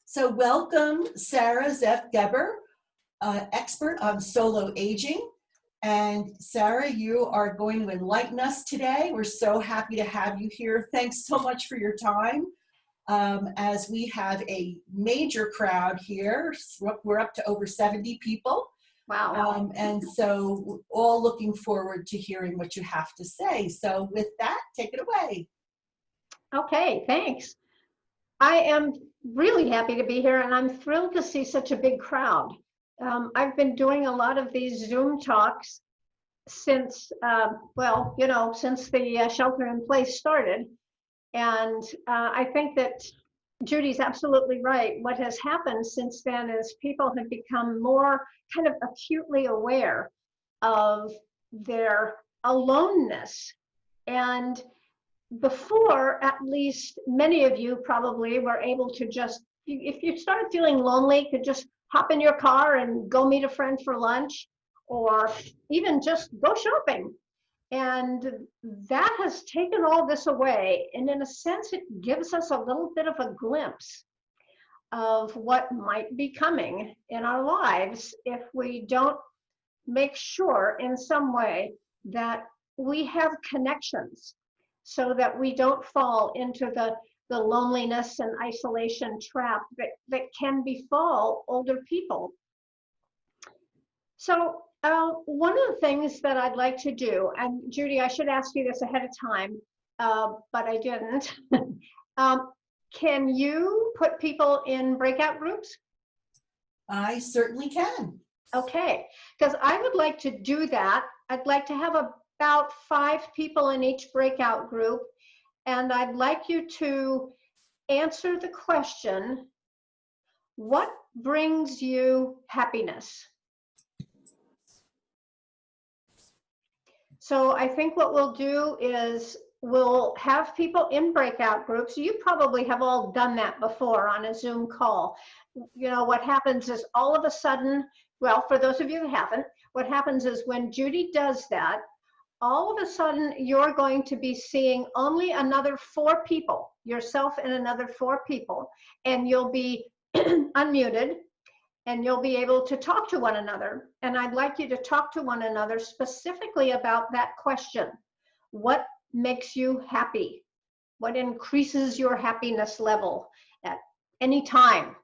So welcome, Sarah Zeff Geber, expert on solo aging. And Sarah, you are going to enlighten us today. We're so happy to have you here. Thanks so much for your time. As we have a major crowd here, we're up to over 70 people. Wow. And so we're all looking forward to hearing what you have to say. So with that, take it away. Okay, thanks. I am really happy to be here, and I'm thrilled to see such a big crowd. I've been doing a lot of these Zoom talks since, since the shelter in place started. And I think that Judy's absolutely right. What has happened since then is people have become more kind of acutely aware of their aloneness. And before, at least many of you probably were able to just, if you started feeling lonely, could just hop in your car and go meet a friend for lunch, or even just go shopping. And that has taken all this away. And in a sense, it gives us a little bit of a glimpse of what might be coming in our lives if we don't make sure in some way that we have connections so that we don't fall into the loneliness and isolation trap that can befall older people. So one of the things that I'd like to do, and Judy, I should ask you this ahead of time, but I didn't. Can you put people in breakout groups? I certainly can. Okay, because I would like to do that. I'd like to have about 5 people in each breakout group, and I'd like you to answer the question, what brings you happiness? So I think what we'll do is we'll have people in breakout groups. You probably have all done that before on a Zoom call. You know, what happens is all of a sudden, well, for those of you who haven't, what happens is when Judy does that, all of a sudden you're going to be seeing only another 4 people, yourself and another 4 people, and you'll be unmuted and you'll be able to talk to one another. And I'd like you to talk to one another specifically about that question. What makes you happy? What increases your happiness level at any time?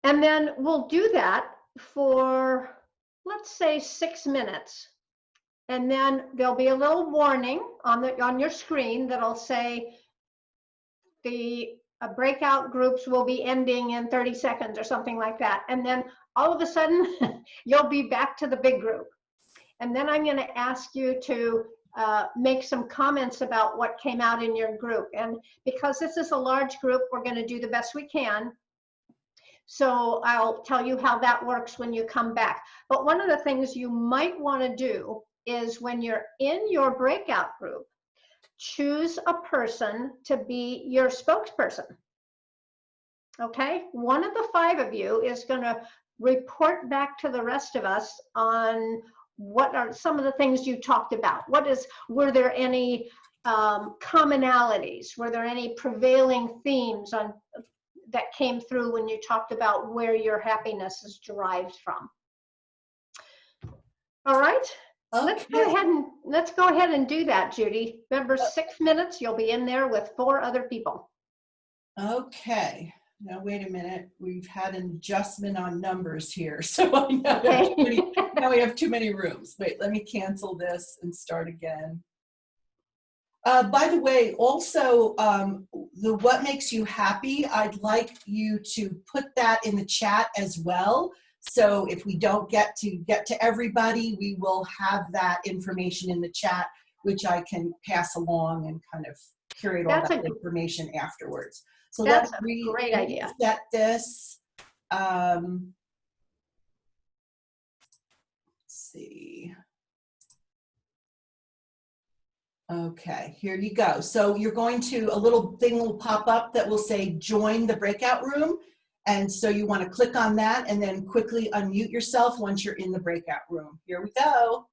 And then we'll do that for, let's say, 6 minutes. And then there'll be a little warning on your screen that'll say the breakout groups will be ending in 30 seconds or something like that. And then all of a sudden, you'll be back to the big group. And then I'm going to ask you to make some comments about what came out in your group. And because this is a large group, we're going to do the best we can. So I'll tell you how that works when you come back. But one of the things you might want to do is when you're in your breakout group, choose a person to be your spokesperson. Okay, one of the 5 of you is going to report back to the rest of us on what are some of the things you talked about. Were there any commonalities? Were there any prevailing themes that came through when you talked about where your happiness is derived from? All right. Okay. Let's go ahead and do that, Judy. Remember, 6 minutes, you'll be in there with 4 other people. Okay. Now, wait a minute. We've had an adjustment on numbers here. So I know now we have too many rooms. Wait, let me cancel this and start again. By the way, also, the what makes you happy, I'd like you to put that in the chat as well. So if we don't get to everybody, we will have that information in the chat, which I can pass along and kind of curate all that information afterwards. So that's a great idea. Set this. Let's see. Okay, here you go. So you're going to, a little thing will pop up that will say join the breakout room. And so you want to click on that and then quickly unmute yourself once you're in the breakout room. Here we go.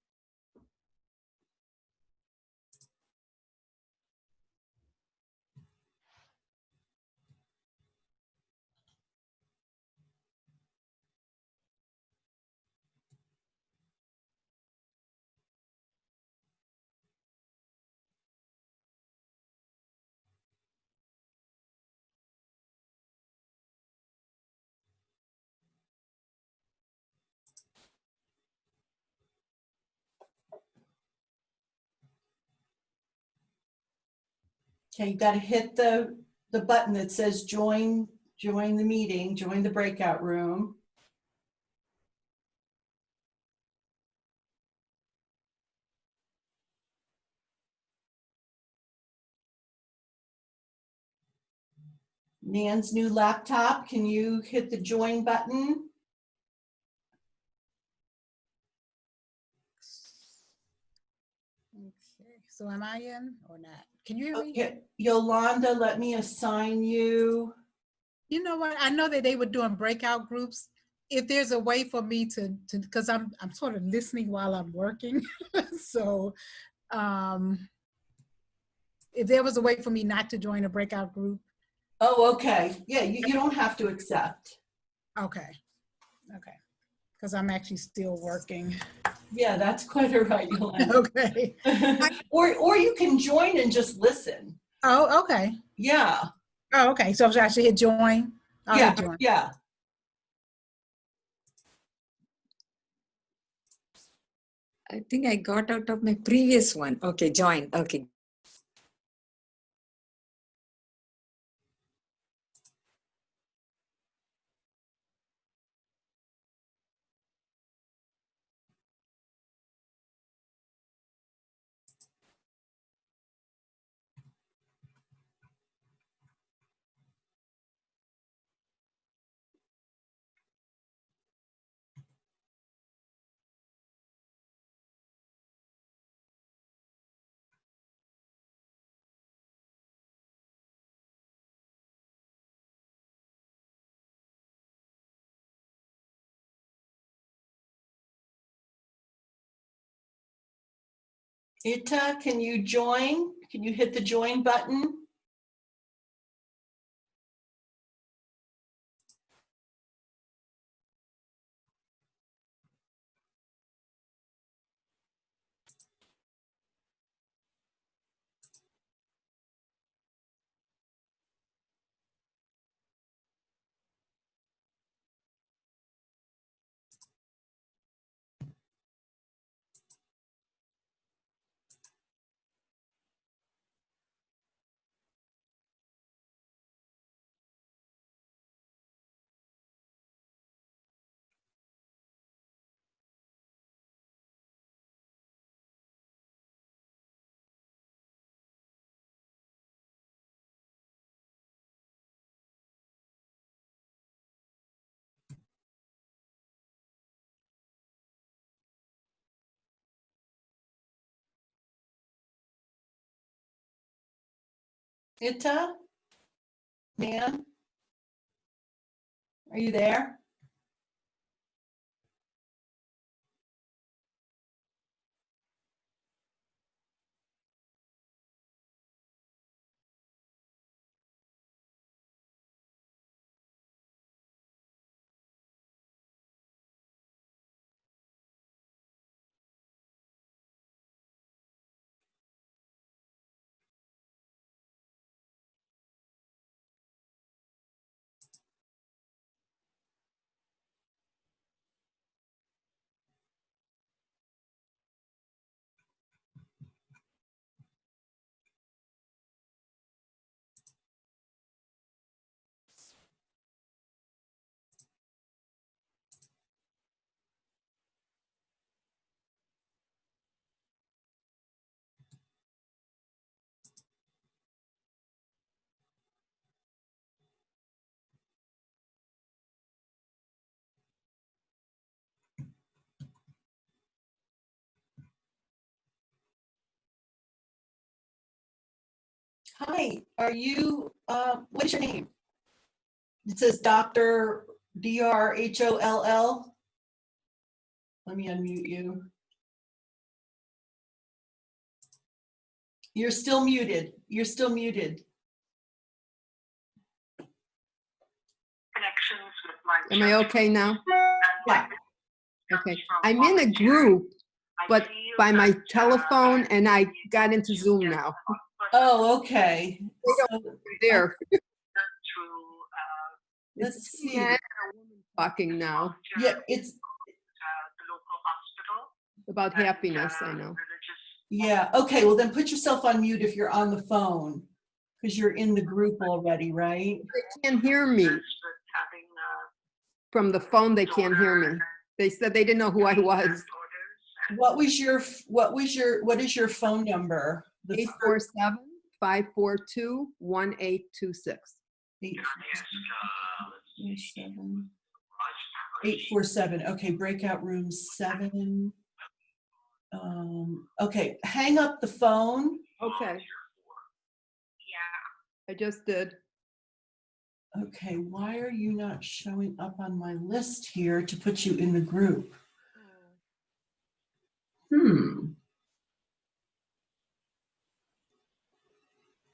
Okay, you got to hit the button that says join the meeting, join the breakout room. Nan's new laptop, can you hit the join button? Okay, so am I in or not? Can you hear me? Okay, Yolanda, let me assign you. You know what? I know that they were doing breakout groups. If there's a way for me to, because I'm sort of listening while I'm working. So if there was a way for me not to join a breakout group. Oh, okay. Yeah, you don't have to accept. Okay. Because I'm actually still working. Yeah, that's quite all right, Yolanda. Okay. Or you can join and just listen. Oh, okay. Yeah. Oh, okay. So I should hit join? I'll hit join. Yeah. I think I got out of my previous one. Okay, join. Okay. Ita, can you join? Can you hit the join button? Ita? Nan? Are you there? Hi, are you, what is your name? It says Dr. Drholl. Let me unmute you. You're still muted. You're still muted. Am I okay now? Yeah. Okay. I'm in a group, but by my telephone, and I got into Zoom now. Oh, okay. So, There. let's It's see. a man and a woman talking now Yeah, it's, about happiness, I know. yeah. Okay, well then put yourself on mute if you're on the phone. Because you're in the group already, right? They can't hear me. From the phone, they can't hear me. They said they didn't know who I was. What is your phone number? The 847-542-1826. 847. Okay, breakout room 7. Okay, hang up the phone. Okay. I just did. Okay, why are you not showing up on my list here to put you in the group?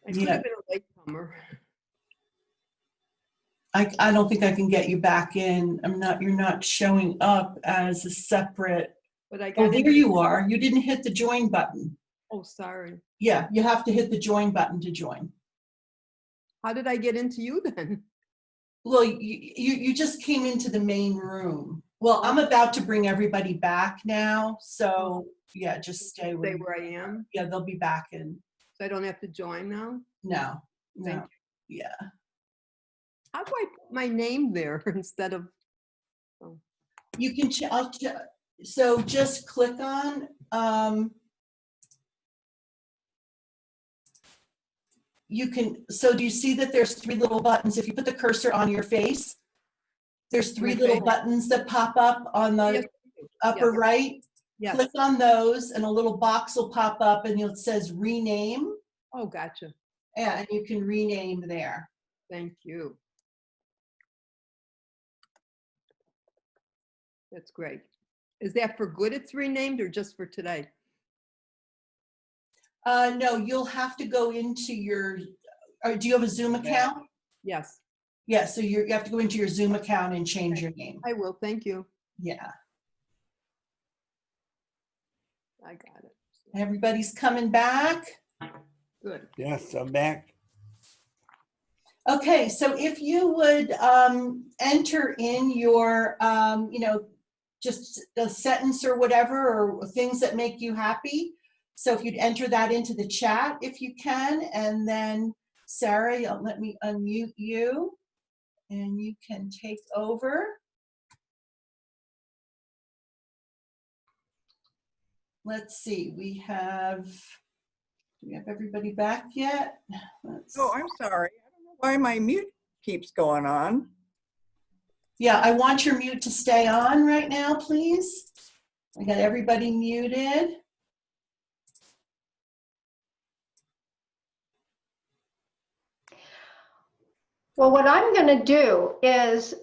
I could have been a latecomer. I don't think I can get you back in. You're not showing up as a separate. But I Oh, got there you are. You didn't hit the join button. Oh, sorry. Yeah, you have to hit the join button to join. How did I get into you then? Well, you just came into the main room. Well, I'm about to bring everybody back now. So yeah, just stay Stay where I am. Yeah, they'll be back in. So I don't have to join now? No, Thank no. Yeah. How do I put my name there instead of? Oh. You can, so just click on, you can, so do you see that there's 3 little buttons? If you put the cursor on your face, there's 3 little buttons that pop up on the Yes. upper Yes. right. Yes. Click on those and a little box will pop up and it says rename. Oh, gotcha. And you can rename there. Thank you. That's great. Is that for good it's renamed or just for today? No, you'll have to go into your, do you have a Zoom account? Yes. Yeah, so you have to go into your Zoom account and change your name. I will, thank you. Yeah. I got it. Everybody's coming back. Good. Yes, I'm back. Okay, so if you would enter in your, just a sentence or whatever, or things that make you happy. So if you'd enter that into the chat, if you can, and then Sarah, let me unmute you, and you can take over. Let's see, do we have everybody back yet? Oh, I'm sorry. I don't know why my mute keeps going on. Yeah, I want your mute to stay on right now, please. I got everybody muted. Well, what I'm going to do is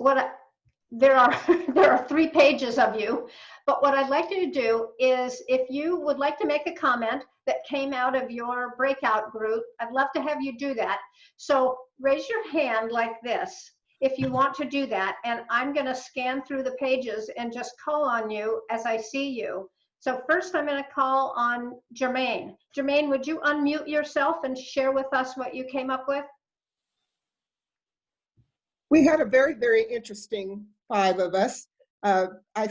there are 3 pages of you, but what I'd like you to do is if you would like to make a comment that came out of your breakout group, I'd love to have you do that. So raise your hand like this if you want to do that, and I'm going to scan through the pages and just call on you as I see you. So first I'm going to call on Jermaine. Jermaine, would you unmute yourself and share with us what you came up with? We had a very, very interesting 5 of us. I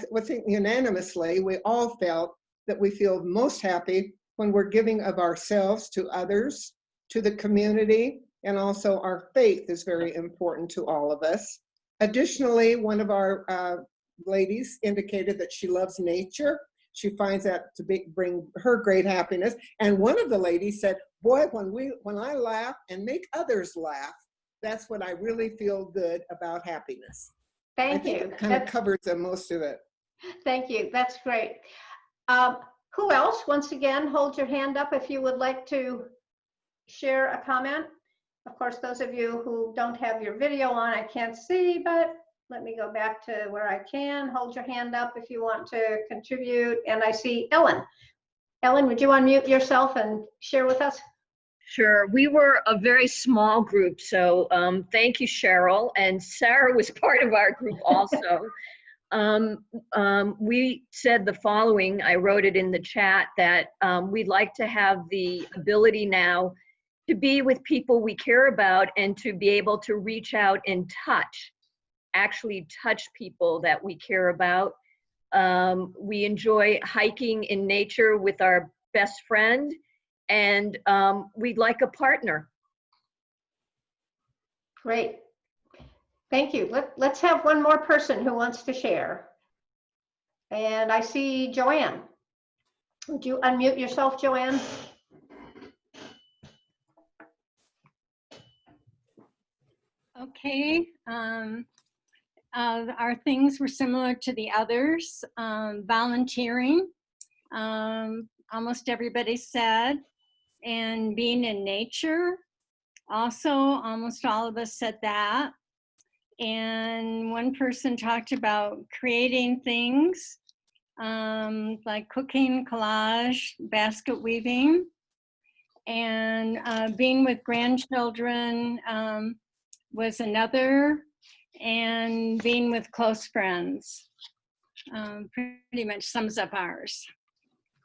would think unanimously, we all felt that we feel most happy when we're giving of ourselves to others, to the community, and also our faith is very important to all of us. Additionally, one of our ladies indicated that she loves nature. She finds that to bring her great happiness. And one of the ladies said, boy, when I laugh and make others laugh, that's what I really feel good about happiness. Thank you. It kind of covers most of it. Thank you. That's great. Who else? Once again, hold your hand up if you would like to share a comment. Of course, those of you who don't have your video on, I can't see, but let me go back to where I can. Hold your hand up if you want to contribute. And I see Ellen. Ellen, would you unmute yourself and share with us? Sure. We were a very small group, so thank you, Cheryl. And Sarah was part of our group also. We said the following, I wrote it in the chat, that we'd like to have the ability now to be with people we care about and to be able to reach out and actually touch people that we care about. We enjoy hiking in nature with our best friend. And we'd like a partner. Great. Thank you. Let's have one more person who wants to share. And I see Joanne. Would you unmute yourself, Joanne? Okay. Our things were similar to the others. Volunteering, almost everybody said, and being in nature. Also, almost all of us said that. And one person talked about creating things like cooking, collage, basket weaving, and being with grandchildren was another, and being with close friends. Pretty much sums up ours.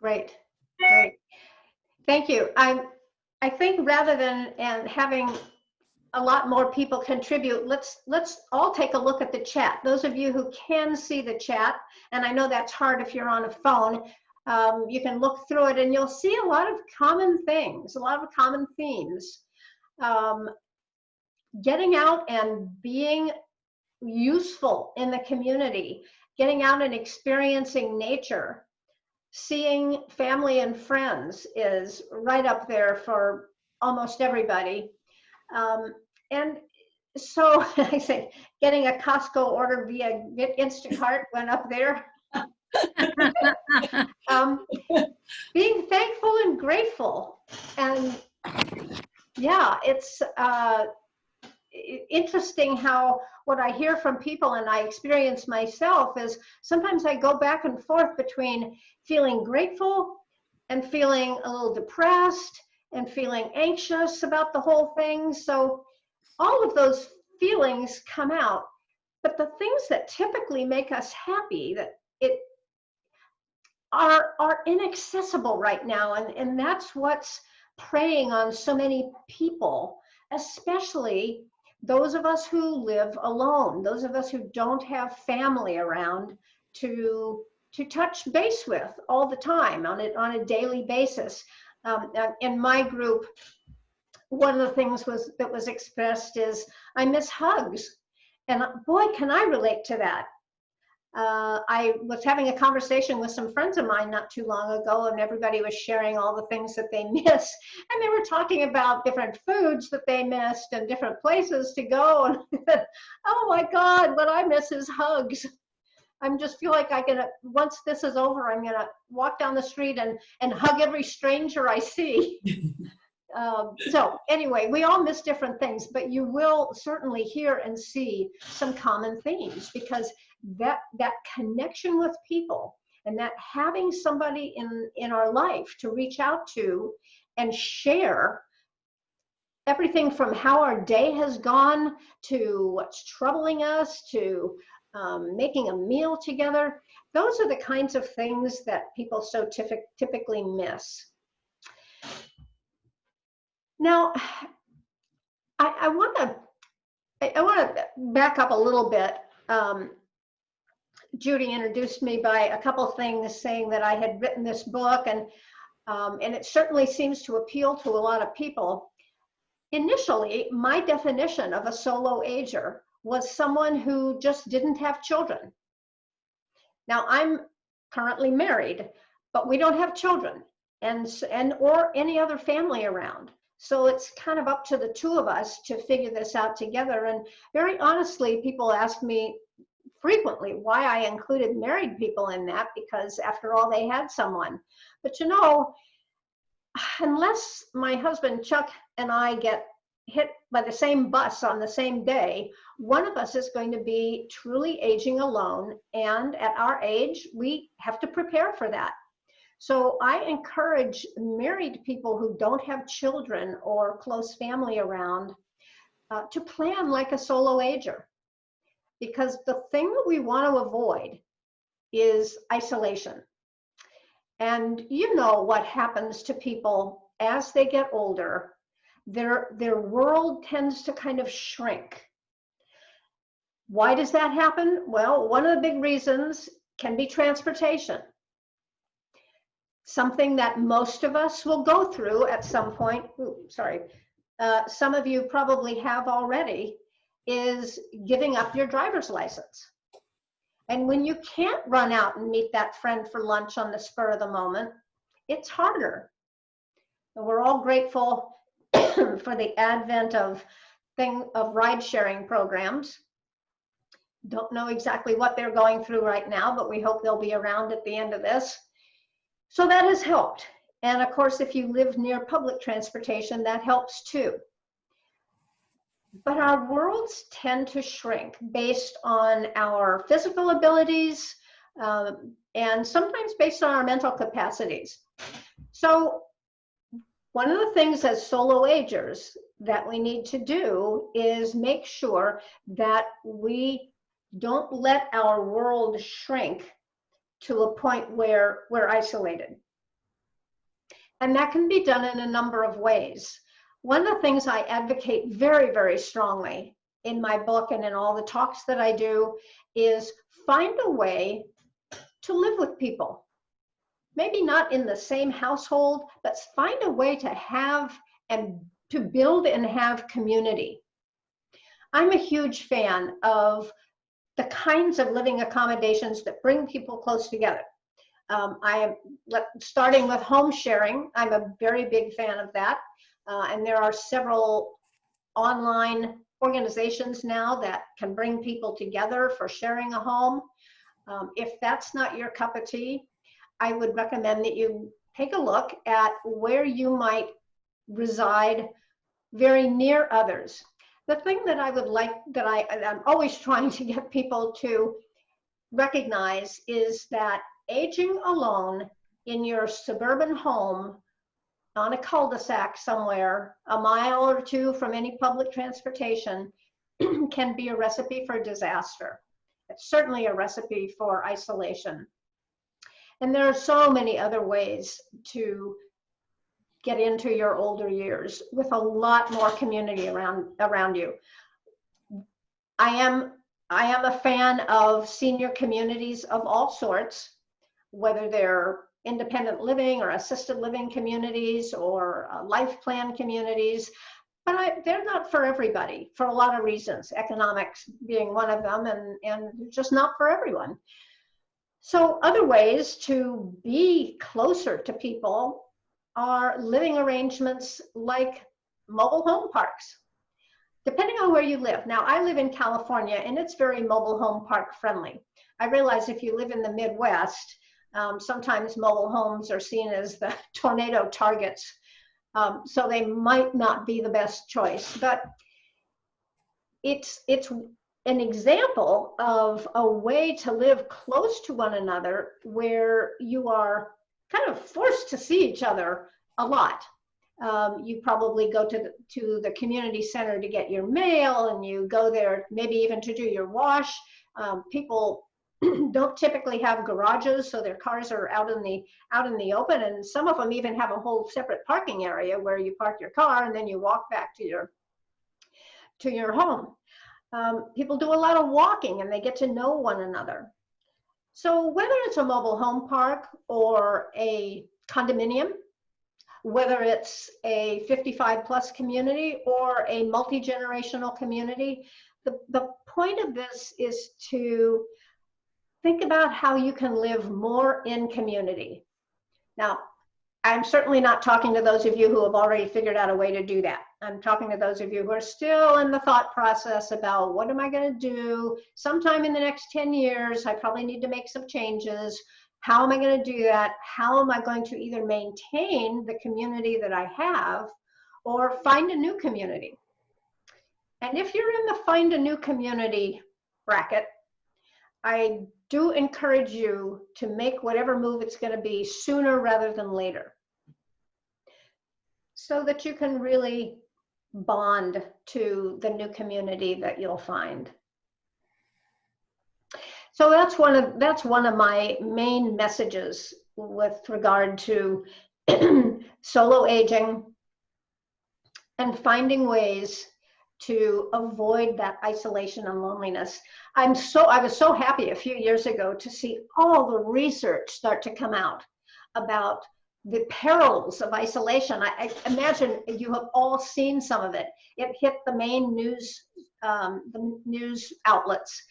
Great, great. Thank you. I think rather than having a lot more people contribute, let's all take a look at the chat. Those of you who can see the chat, and I know that's hard if you're on a phone, you can look through it and you'll see a lot of common things, a lot of common themes. Getting out and being useful in the community, getting out and experiencing nature, seeing family and friends is right up there for almost everybody. And so I say, getting a Costco order via Instacart went up there. Being thankful and grateful. And yeah, it's interesting how what I hear from people and I experience myself is sometimes I go back and forth between feeling grateful and feeling a little depressed and feeling anxious about the whole thing. So all of those feelings come out, but the things that typically make us happy that are inaccessible right now, and that's what's preying on so many people, especially those of us who live alone, those of us who don't have family around to touch base with all the time on a daily basis. In my group, one of the things that was expressed is, I miss hugs. And boy, can I relate to that. I was having a conversation with some friends of mine not too long ago, and everybody was sharing all the things that they miss. And they were talking about different foods that they missed and different places to go. And I said, oh my God, what I miss is hugs. I just feel like once this is over, I'm gonna walk down the street and hug every stranger I see. So anyway, we all miss different things, but you will certainly hear and see some common themes, because that connection with people and that having somebody in our life to reach out to and share everything from how our day has gone to what's troubling us to making a meal together. Those are the kinds of things that people so typically miss. Now, I want to back up a little bit. Judy introduced me by a couple things, saying that I had written this book, and it certainly seems to appeal to a lot of people. Initially, my definition of a solo ager was someone who just didn't have children. Now, I'm currently married, but we don't have children or any other family around. So it's kind of up to the two of us to figure this out together. And very honestly, people ask me frequently why I included married people in that, because after all, they had someone. But you know, unless my husband Chuck and I get hit by the same bus on the same day, one of us is going to be truly aging alone. And at our age, we have to prepare for that. So I encourage married people who don't have children or close family around to plan like a solo ager, because the thing that we want to avoid is isolation. And you know what happens to people as they get older. Their world tends to kind of shrink. Why does that happen? Well, one of the big reasons can be transportation. Something that most of us will go through at some point. Ooh, sorry. Some of you probably have already, is giving up your driver's license. And when you can't run out and meet that friend for lunch on the spur of the moment, it's harder. And we're all grateful for the advent of ride-sharing programs. Don't know exactly what they're going through right now, but we hope they'll be around at the end of this. So that has helped. And of course, if you live near public transportation, that helps too. But our worlds tend to shrink based on our physical abilities, and sometimes based on our mental capacities. So one of the things as solo agers that we need to do is make sure that we don't let our world shrink to a point where we're isolated. And that can be done in a number of ways. One of the things I advocate very, very strongly in my book and in all the talks that I do is find a way to live with people. Maybe not in the same household, but find a way to have and to build and have community. I'm a huge fan of the kinds of living accommodations that bring people close together. Starting with home sharing, I'm a very big fan of that. And there are several online organizations now that can bring people together for sharing a home. If that's not your cup of tea, I would recommend that you take a look at where you might reside very near others. The thing that I would like, that I'm always trying to get people to recognize is that aging alone in your suburban home on a cul-de-sac somewhere, a mile or two from any public transportation, can be a recipe for disaster. It's certainly a recipe for isolation. And there are so many other ways to get into your older years with a lot more community around you. I am a fan of senior communities of all sorts, whether they're independent living or assisted living communities or life plan communities, but they're not for everybody for a lot of reasons, economics being one of them, and just not for everyone. So other ways to be closer to people are living arrangements like mobile home parks, depending on where you live. Now, I live in California, and it's very mobile home park friendly. I realize if you live in the Midwest, sometimes mobile homes are seen as the tornado targets, so they might not be the best choice. But it's an example of a way to live close to one another where you are kind of forced to see each other a lot. You probably go to the community center to get your mail, and you go there maybe even to do your wash. People don't typically have garages, so their cars are out in the open, and some of them even have a whole separate parking area where you park your car and then you walk back to your home. People do a lot of walking, and they get to know one another. So whether it's a mobile home park or a condominium, whether it's a 55+ community or a multi-generational community, the point of this is to think about how you can live more in community. Now, I'm certainly not talking to those of you who have already figured out a way to do that. I'm talking to those of you who are still in the thought process about what am I going to do? Sometime in the next 10 years, I probably need to make some changes. How am I going to do that? How am I going to either maintain the community that I have or find a new community? And if you're in the find a new community bracket, I do encourage you to make whatever move it's going to be sooner rather than later, so that you can really bond to the new community that you'll find. So that's one of my main messages with regard to solo aging and finding ways to avoid that isolation and loneliness. I was so happy a few years ago to see all the research start to come out about the perils of isolation. I imagine you have all seen some of it. It hit the main news the news outlets.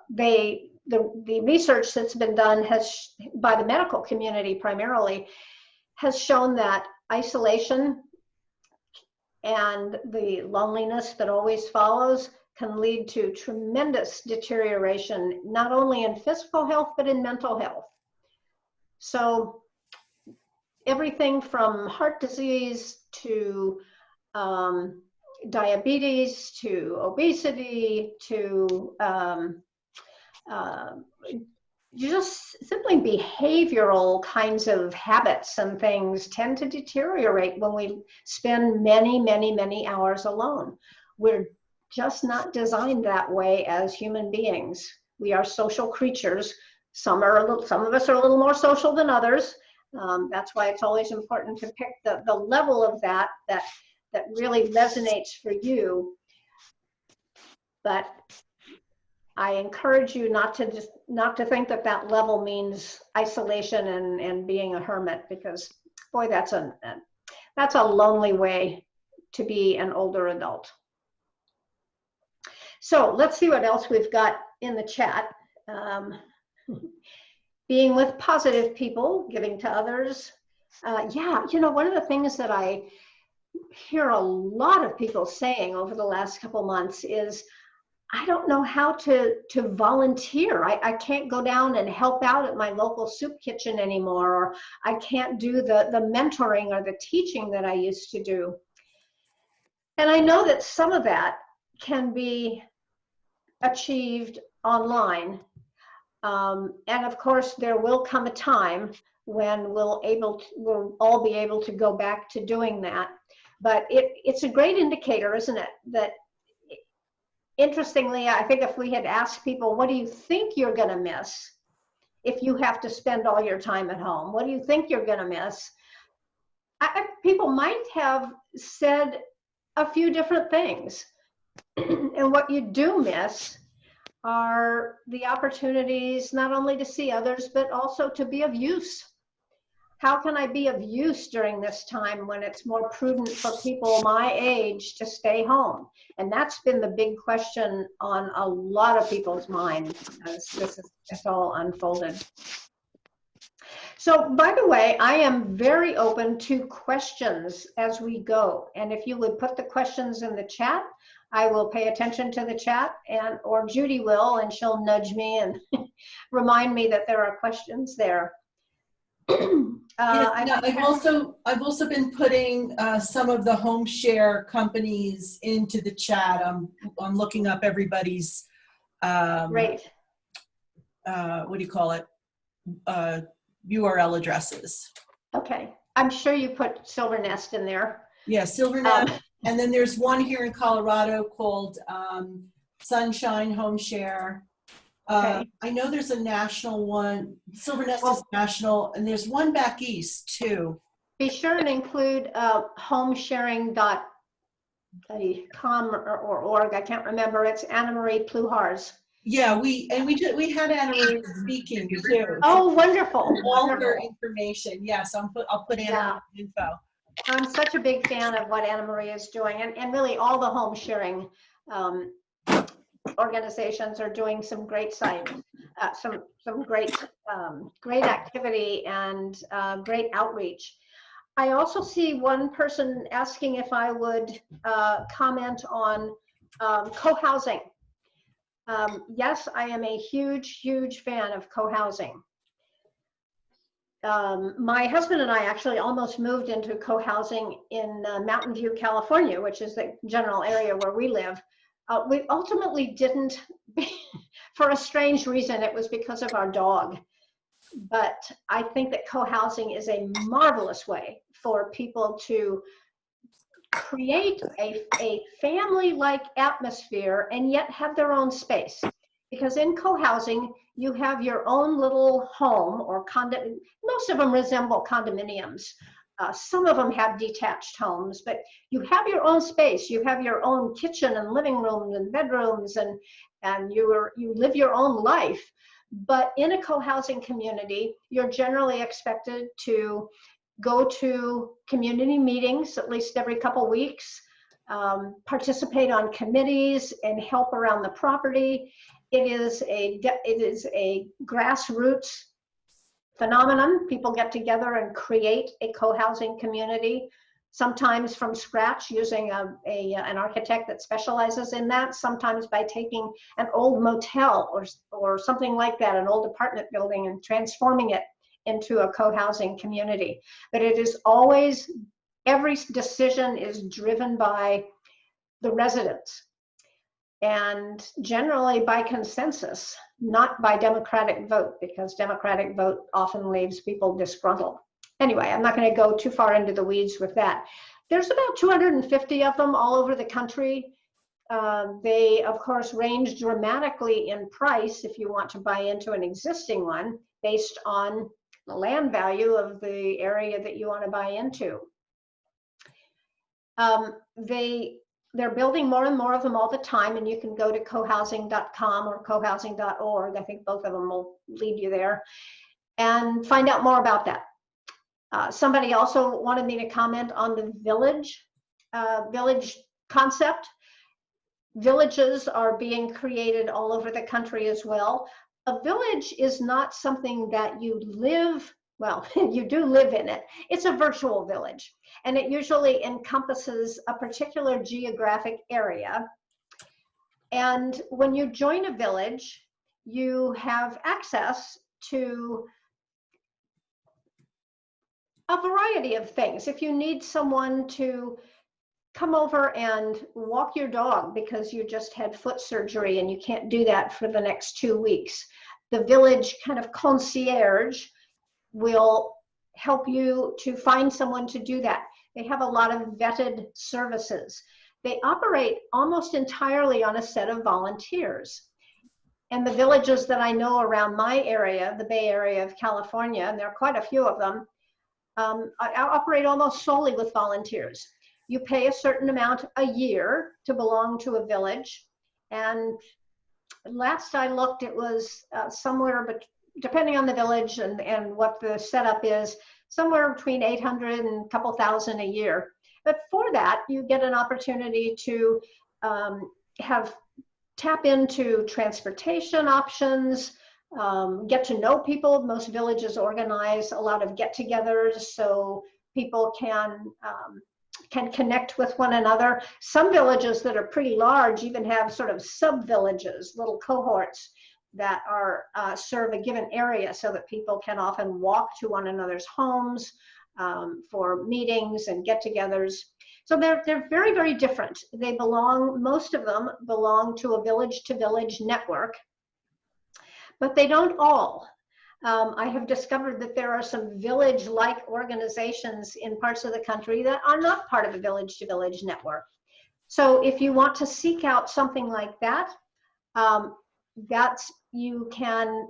The research that's been done by the medical community primarily has shown that isolation and the loneliness that always follows can lead to tremendous deterioration, not only in physical health, but in mental health. So everything from heart disease to diabetes to obesity to just simply behavioral kinds of habits and things tend to deteriorate when we spend many, many, many hours alone. We're just not designed that way as human beings. We are social creatures. Some of us are a little more social than others. That's why it's always important to pick the level of that really resonates for you. But I encourage you not to think that level means isolation and being a hermit, because boy, that's a lonely way to be an older adult. So let's see what else we've got in the chat. Being with positive people, giving to others. Yeah, one of the things that I hear a lot of people saying over the last couple months is, I don't know how to volunteer. I can't go down and help out at my local soup kitchen anymore, or I can't do the mentoring or the teaching that I used to do. And I know that some of that can be achieved online. And of course, there will come a time when we'll all be able to go back to doing that. But it's a great indicator, isn't it, that interestingly, I think if we had asked people, what do you think you're going to miss if you have to spend all your time at home? What do you think you're going to miss? People might have said a few different things. And what you do miss are the opportunities not only to see others, but also to be of use. How can I be of use during this time when it's more prudent for people my age to stay home? And that's been the big question on a lot of people's minds as this is all unfolded. So, by the way, I am very open to questions as we go. And if you would put the questions in the chat, I will pay attention to the chat, or Judy will, and she'll nudge me and remind me that there are questions there. I've also been putting some of the home share companies into the chat. I'm looking up everybody's Great. What do you call it? URL addresses. Okay, I'm sure you put Silver Nest in there. Yeah, Silver Nest. And then there's one here in Colorado called Sunshine Home Share. Okay. I know there's a national one. Silver Nest is national, and there's one back east too. Be sure and include homesharing.com or org. I can't remember. It's Anna Marie Pluhar's. Yeah, we had Anna Marie speaking too. Oh, wonderful! All her information. Yes, I'll put Anna info. I'm such a big fan of what Anna Marie is doing, and really all the home sharing organizations are doing some great sites, some great activity and great outreach. I also see one person asking if I would comment on co-housing. Yes, I am a huge fan of co-housing. My husband and I actually almost moved into co-housing in Mountain View, California, which is the general area where we live. We ultimately didn't, for a strange reason. It was because of our dog. But I think that co-housing is a marvelous way for people to create a family-like atmosphere and yet have their own space. Because in co-housing, you have your own little home or condo. Most of them resemble condominiums. Some of them have detached homes, but you have your own space. You have your own kitchen and living rooms and bedrooms, and you live your own life. But in a co-housing community, you're generally expected to go to community meetings at least every couple weeks. participate on committees and help around the property. It is a grassroots phenomenon. People get together and create a co-housing community, sometimes from scratch using an architect that specializes in that, sometimes by taking an old motel or something like that, an old apartment building, and transforming it into a co-housing community. But it is always, every decision is driven by the residents, and generally by consensus, not by democratic vote, because democratic vote often leaves people disgruntled. Anyway, I'm not going to go too far into the weeds with that. There's about 250 of them all over the country. They, of course, range dramatically in price if you want to buy into an existing one based on the land value of the area that you want to buy into. They're building more and more of them all the time, and you can go to cohousing.com or cohousing.org. I think both of them will lead you there and find out more about that. Somebody also wanted me to comment on the village concept. Villages are being created all over the country as well. A village is not something that you live, well, you do live in it. It's a virtual village, and it usually encompasses a particular geographic area. And when you join a village, you have access to a variety of things. If you need someone to come over and walk your dog because you just had foot surgery and you can't do that for the next 2 weeks, the village kind of concierge will help you to find someone to do that. They have a lot of vetted services. They operate almost entirely on a set of volunteers. And the villages that I know around my area, the Bay Area of California, and there are quite a few of them, I operate almost solely with volunteers. You pay a certain amount a year to belong to a village. And last I looked, it was somewhere, but depending on the village and what the setup is, somewhere between 800 and a couple thousand a year. But for that, you get an opportunity to tap into transportation options, get to know people. Most villages organize a lot of get-togethers so people can connect with one another. Some villages that are pretty large even have sort of sub-villages, little cohorts that are serve a given area so that people can often walk to one another's homes for meetings and get-togethers. So they're very, very different. They belong, most of them belong to a village-to-village network, but they don't all. I have discovered that there are some village-like organizations in parts of the country that are not part of a village-to-village network. So if you want to seek out something like that, you can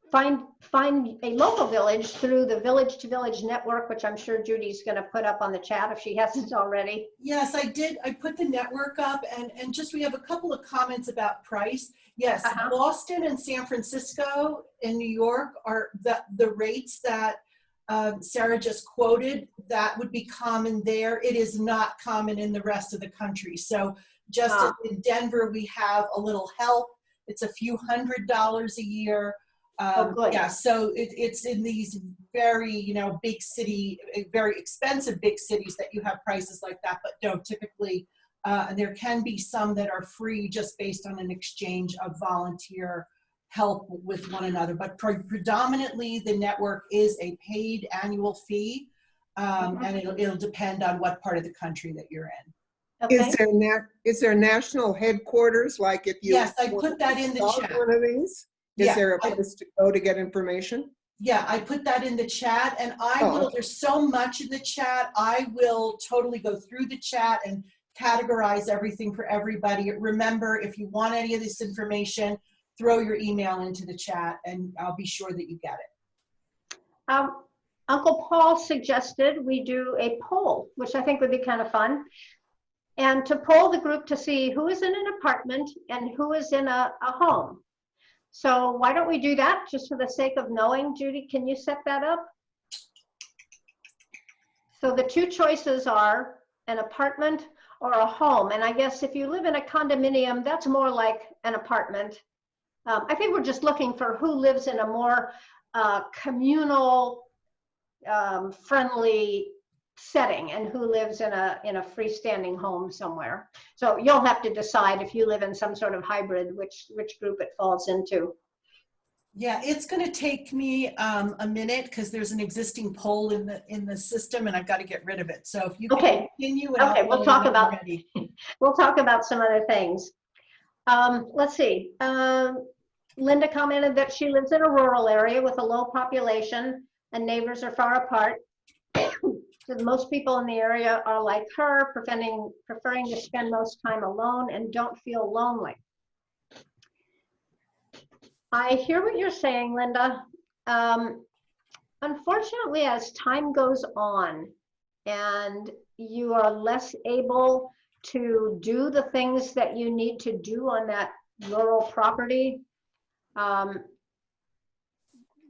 find a local village through the village-to-village network, which I'm sure Judy's going to put up on the chat if she hasn't already. Yes, I did. I put the network up, and just we have a couple of comments about price. Yes, Boston and San Francisco and New York are the rates that Sarah just quoted. That would be common there. It is not common in the rest of the country. So just as in Denver, we have a little help. It's a few $100s a year. Yeah, so it's in these very, big city, very expensive big cities that you have prices like that, but no, typically there can be some that are free just based on an exchange of volunteer help with one another. But predominantly the network is a paid annual fee, and it'll depend on what part of the country that you're in. Okay. Is there national headquarters, like if you Yes, I put that in the chat. one of these? Is Yeah, there a place to go to get information? Yeah, I put that in the chat, and there's so much in the chat, I will totally go through the chat and categorize everything for everybody. Remember, if you want any of this information, throw your email into the chat and I'll be sure that you get it. Uncle Paul suggested we do a poll, which I think would be kind of fun. And to poll the group to see who is in an apartment and who is in a home. So why don't we do that just for the sake of knowing? Judy, can you set that up? So the two choices are an apartment or a home. And I guess if you live in a condominium, that's more like an apartment. I think we're just looking for who lives in a more communal, friendly setting and who lives in a freestanding home somewhere. So you'll have to decide if you live in some sort of hybrid, which group it falls into. Yeah, it's going to take me a minute because there's an existing poll in the system and I've got to get rid of it. So if you can Okay. continue, and Okay, I'll we'll talk when I'm about ready. we'll talk about some other things. Let's see. Linda commented that she lives in a rural area with a low population and neighbors are far apart. So most people in the area are like her, preferring to spend most time alone and don't feel lonely. I hear what you're saying, Linda. Unfortunately, as time goes on and you are less able to do the things that you need to do on that rural property,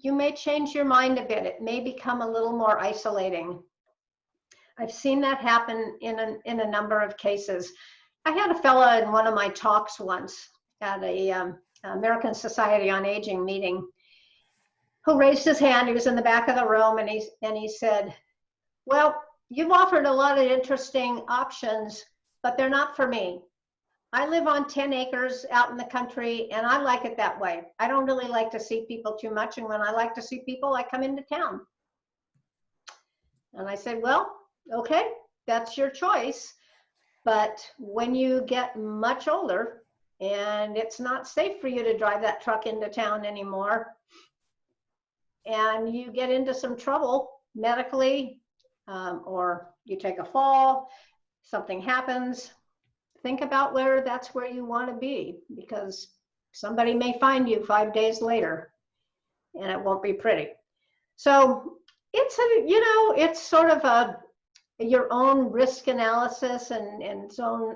you may change your mind a bit. It may become a little more isolating. I've seen that happen in a number of cases. I had a fella in one of my talks once at a American Society on Aging meeting who raised his hand. He was in the back of the room and he said, well, you've offered a lot of interesting options, but they're not for me. I live on 10 acres out in the country and I like it that way. I don't really like to see people too much. And when I like to see people, I come into town. And I said, well, okay, that's your choice. But when you get much older and it's not safe for you to drive that truck into town anymore, and you get into some trouble medically, or you take a fall, something happens, think about where you want to be, because somebody may find you 5 days later and it won't be pretty. So it's sort of your own risk analysis and so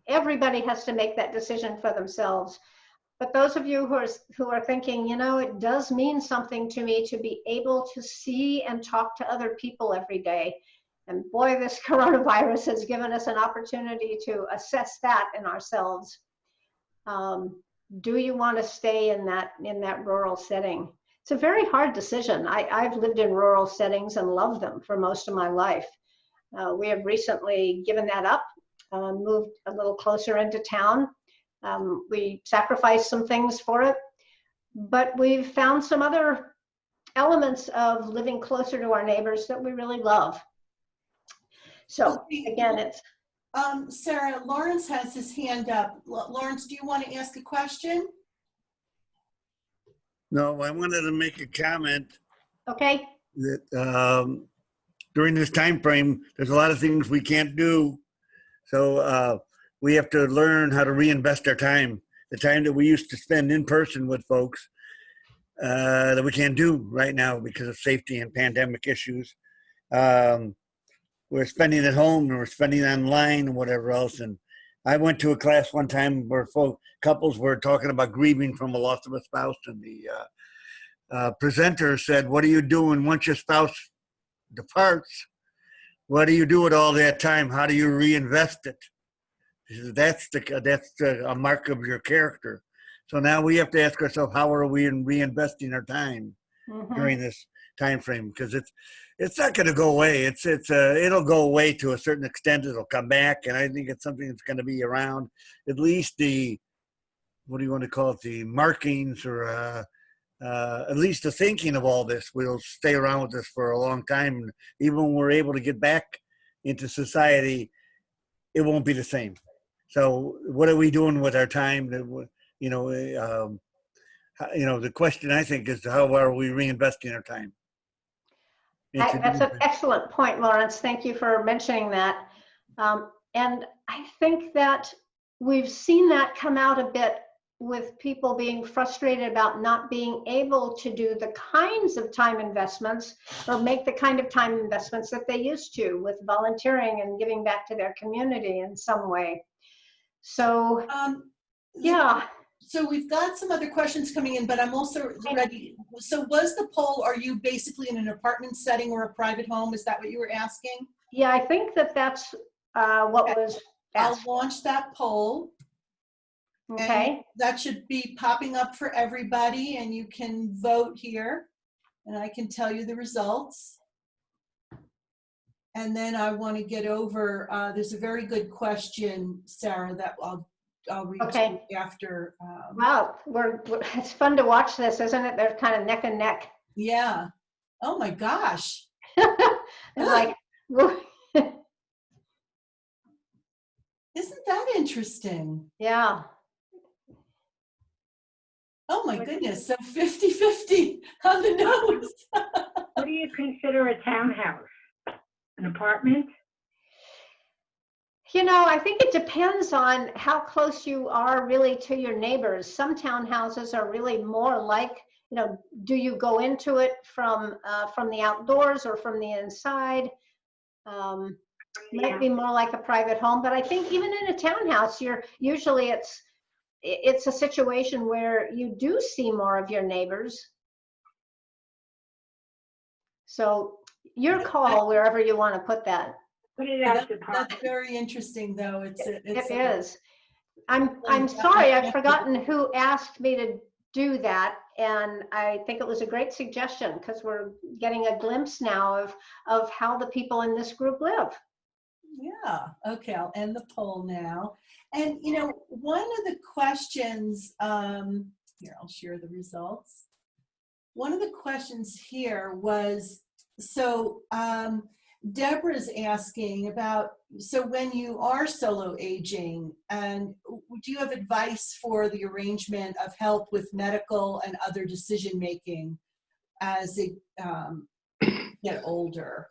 everybody has to make that decision for themselves. But those of you who are thinking, it does mean something to me to be able to see and talk to other people every day. And boy, this coronavirus has given us an opportunity to assess that in ourselves. Do you want to stay in that rural setting? It's a very hard decision. I've lived in rural settings and loved them for most of my life. We have recently given that up, moved a little closer into town. We sacrificed some things for it, but we've found some other elements of living closer to our neighbors that we really love. So again, it's... Sarah, Lawrence has his hand up. Lawrence, do you want to ask a question? No, I wanted to make a comment. Okay. That during this time frame, there's a lot of things we can't do. So we have to learn how to reinvest our time. The time that we used to spend in person with folks that we can't do right now because of safety and pandemic issues. We're spending at home and we're spending online and whatever else. And I went to a class one time where couples were talking about grieving from a loss of a spouse, and the presenter said, what are you doing once your spouse departs? What do you do with all that time? How do you reinvest it? That's a mark of your character. So now we have to ask ourselves, how are we reinvesting our time during this time frame? Because it's not going to go away. It'll go away to a certain extent. It'll come back, and I think it's something that's going to be around. At least what do you want to call it? The markings, or at least the thinking of all this will stay around with us for a long time. And even when we're able to get back into society, it won't be the same. So what are we doing with our time? The question, I think, is how are we reinvesting our time? That's an excellent point, Lawrence. Thank you for mentioning that. And I think that we've seen that come out a bit with people being frustrated about not being able to do the kinds of time investments or make the kind of time investments that they used to with volunteering and giving back to their community in some way. So, yeah. So we've got some other questions coming in, but I'm also ready. So was the poll, are you basically in an apartment setting or a private home? Is that what you were asking? Yeah, I think that's what was I'll asked. launch that poll. Okay, And that should be popping up for everybody, and you can vote here, and I can tell you the results. And then I want to get over, there's a very good question, Sarah, that I'll read to Okay. you after. wow, it's fun to watch this, isn't it? They're kind of neck and neck. Yeah. Oh my gosh. It's like, Isn't that interesting? yeah. Oh my goodness. So 50-50 on the nose. What do you consider a townhouse? An apartment? You know, I think it depends on how close you are really to your neighbors. Some townhouses are really more like, you know, do you go into it from the outdoors or from the inside? Might be more like a private home, but I think even in a townhouse, usually it's a situation where you do see more of your neighbors. So your call wherever you want to put that. Put it as That's very interesting, though. It is. I'm sorry, I've forgotten who asked me to do that, and I think it was a great suggestion because we're getting a glimpse now of how the people in this group live. Yeah. Okay. I'll end the poll now. And you know, one of the questions here, I'll share the results. One of the questions here was, so Deborah's asking about, so when you are solo aging, and do you have advice for the arrangement of help with medical and other decision making as they get older?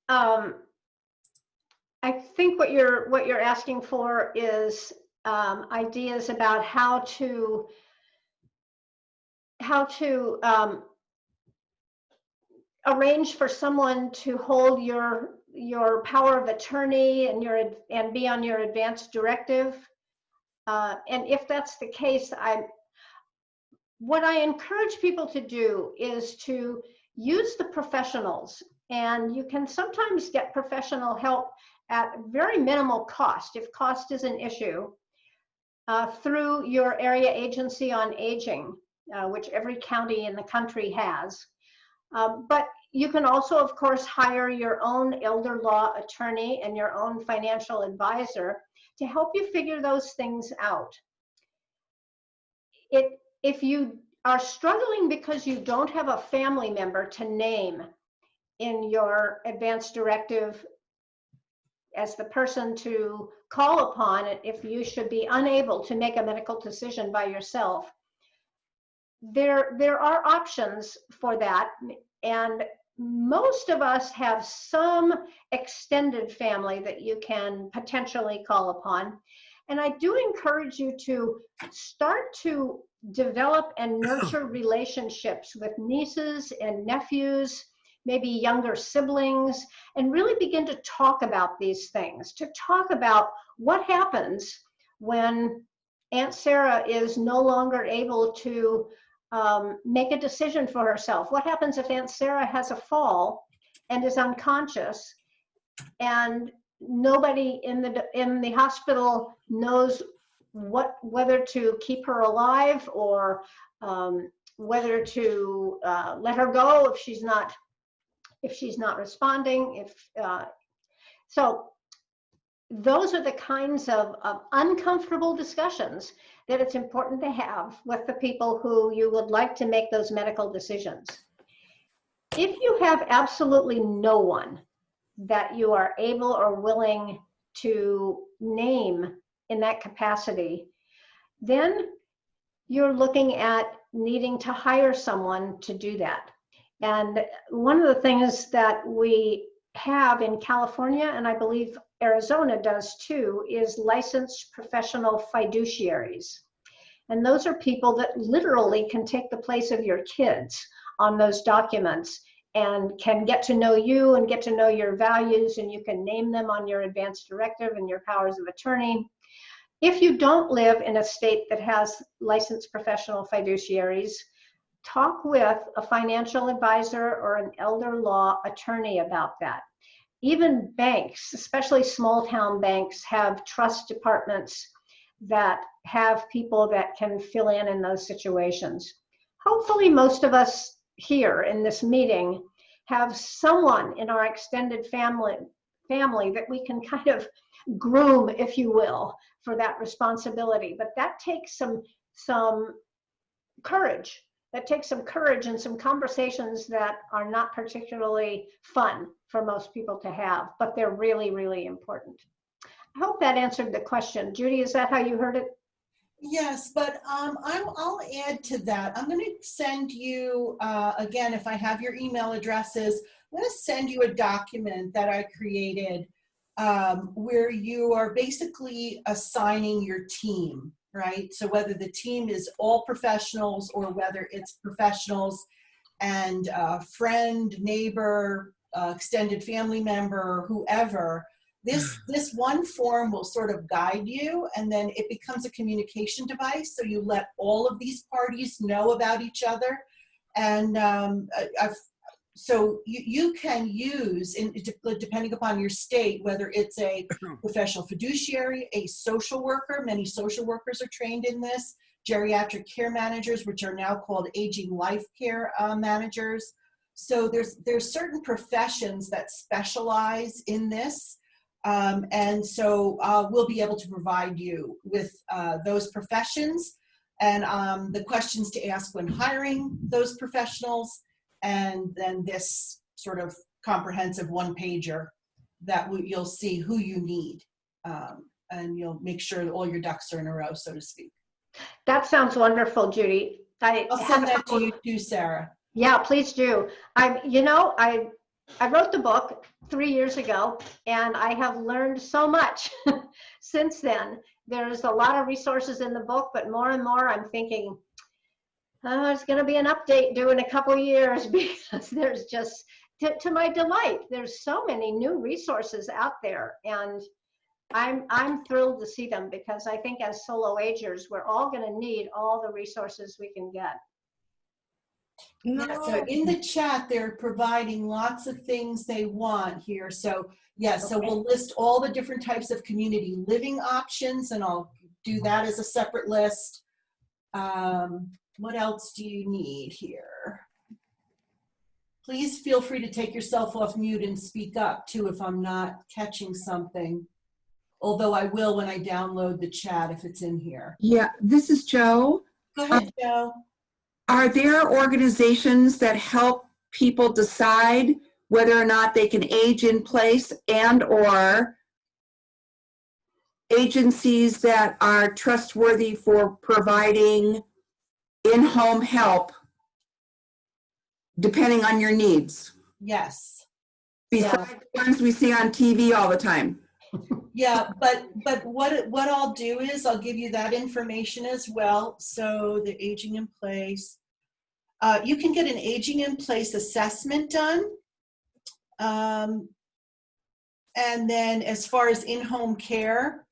I think what you're asking for is ideas about how to arrange for someone to hold your power of attorney and be on your advance directive. And if that's the case, what I encourage people to do is to use the professionals, and you can sometimes get professional help at very minimal cost, if cost is an issue, through your area agency on aging, which every county in the country has. But you can also, of course, hire your own elder law attorney and your own financial advisor to help you figure those things out. If you are struggling because you don't have a family member to name in your advance directive as the person to call upon if you should be unable to make a medical decision by yourself, there are options for that, and most of us have some extended family that you can potentially call upon. And I do encourage you to start to develop and nurture relationships with nieces and nephews, maybe younger siblings, and really begin to talk about these things, to talk about what happens when Aunt Sarah is no longer able to make a decision for herself. What happens if Aunt Sarah has a fall and is unconscious, and nobody in the hospital knows whether to keep her alive or whether to let her go if she's not responding. So those are the kinds of uncomfortable discussions that it's important to have with the people who you would like to make those medical decisions. If you have absolutely no one that you are able or willing to name in that capacity, then you're looking at needing to hire someone to do that. And one of the things that we have in California, and I believe Arizona does too, is licensed professional fiduciaries. And those are people that literally can take the place of your kids on those documents and can get to know you and get to know your values, and you can name them on your advance directive and your powers of attorney. If you don't live in a state that has licensed professional fiduciaries, talk with a financial advisor or an elder law attorney about that. Even banks, especially small town banks, have trust departments that have people that can fill in those situations. Hopefully most of us here in this meeting have someone in our extended family that we can kind of groom, if you will, for that responsibility. But that takes some courage. That takes some courage and some conversations that are not particularly fun for most people to have, but they're really, really important. I hope that answered the question. Judy, is that how you heard it? Yes, but I'll add to that. I'm going to send you, again, if I have your email addresses, I'm going to send you a document that I created where you are basically assigning your team, right? So whether the team is all professionals or whether it's professionals and friend, neighbor, extended family member, whoever, this one form will sort of guide you, and then it becomes a communication device. So you let all of these parties know about each other. And so you can use, depending upon your state, whether it's a professional fiduciary, a social worker, many social workers are trained in this, geriatric care managers, which are now called aging life care managers. So there's certain professions that specialize in this. And so we'll be able to provide you with those professions and the questions to ask when hiring those professionals, and then this sort of comprehensive one-pager that you'll see who you need, and you'll make sure that all your ducks are in a row, so to speak. That sounds wonderful, Judy. I'll send that to you too, Sarah. Yeah, please do. I wrote the book 3 years ago, and I have learned so much since then. There's a lot of resources in the book, but more and more I'm thinking, oh, it's going to be an update due in a couple years, because there's just, to my delight, there's so many new resources out there, and I'm thrilled to see them, because I think as solo agers, we're all going to need all the resources we can get. Yeah, so in the chat, they're providing lots of things they want here. So yes, so we'll list all the different types of community living options, and I'll do that as a separate list. What else do you need here? Please feel free to take yourself off mute and speak up too if I'm not catching something. Although I will when I download the chat if it's in here. Yeah, this is Joe. Go ahead, Joe. Are there organizations that help people decide whether or not they can age in place, and or agencies that are trustworthy for providing in-home help depending on your needs? Yes. Besides the ones we see on TV all the time. Yeah, but what I'll do is I'll give you that information as well. So the aging in place, you can get an aging in place assessment done. And then as far as in-home care,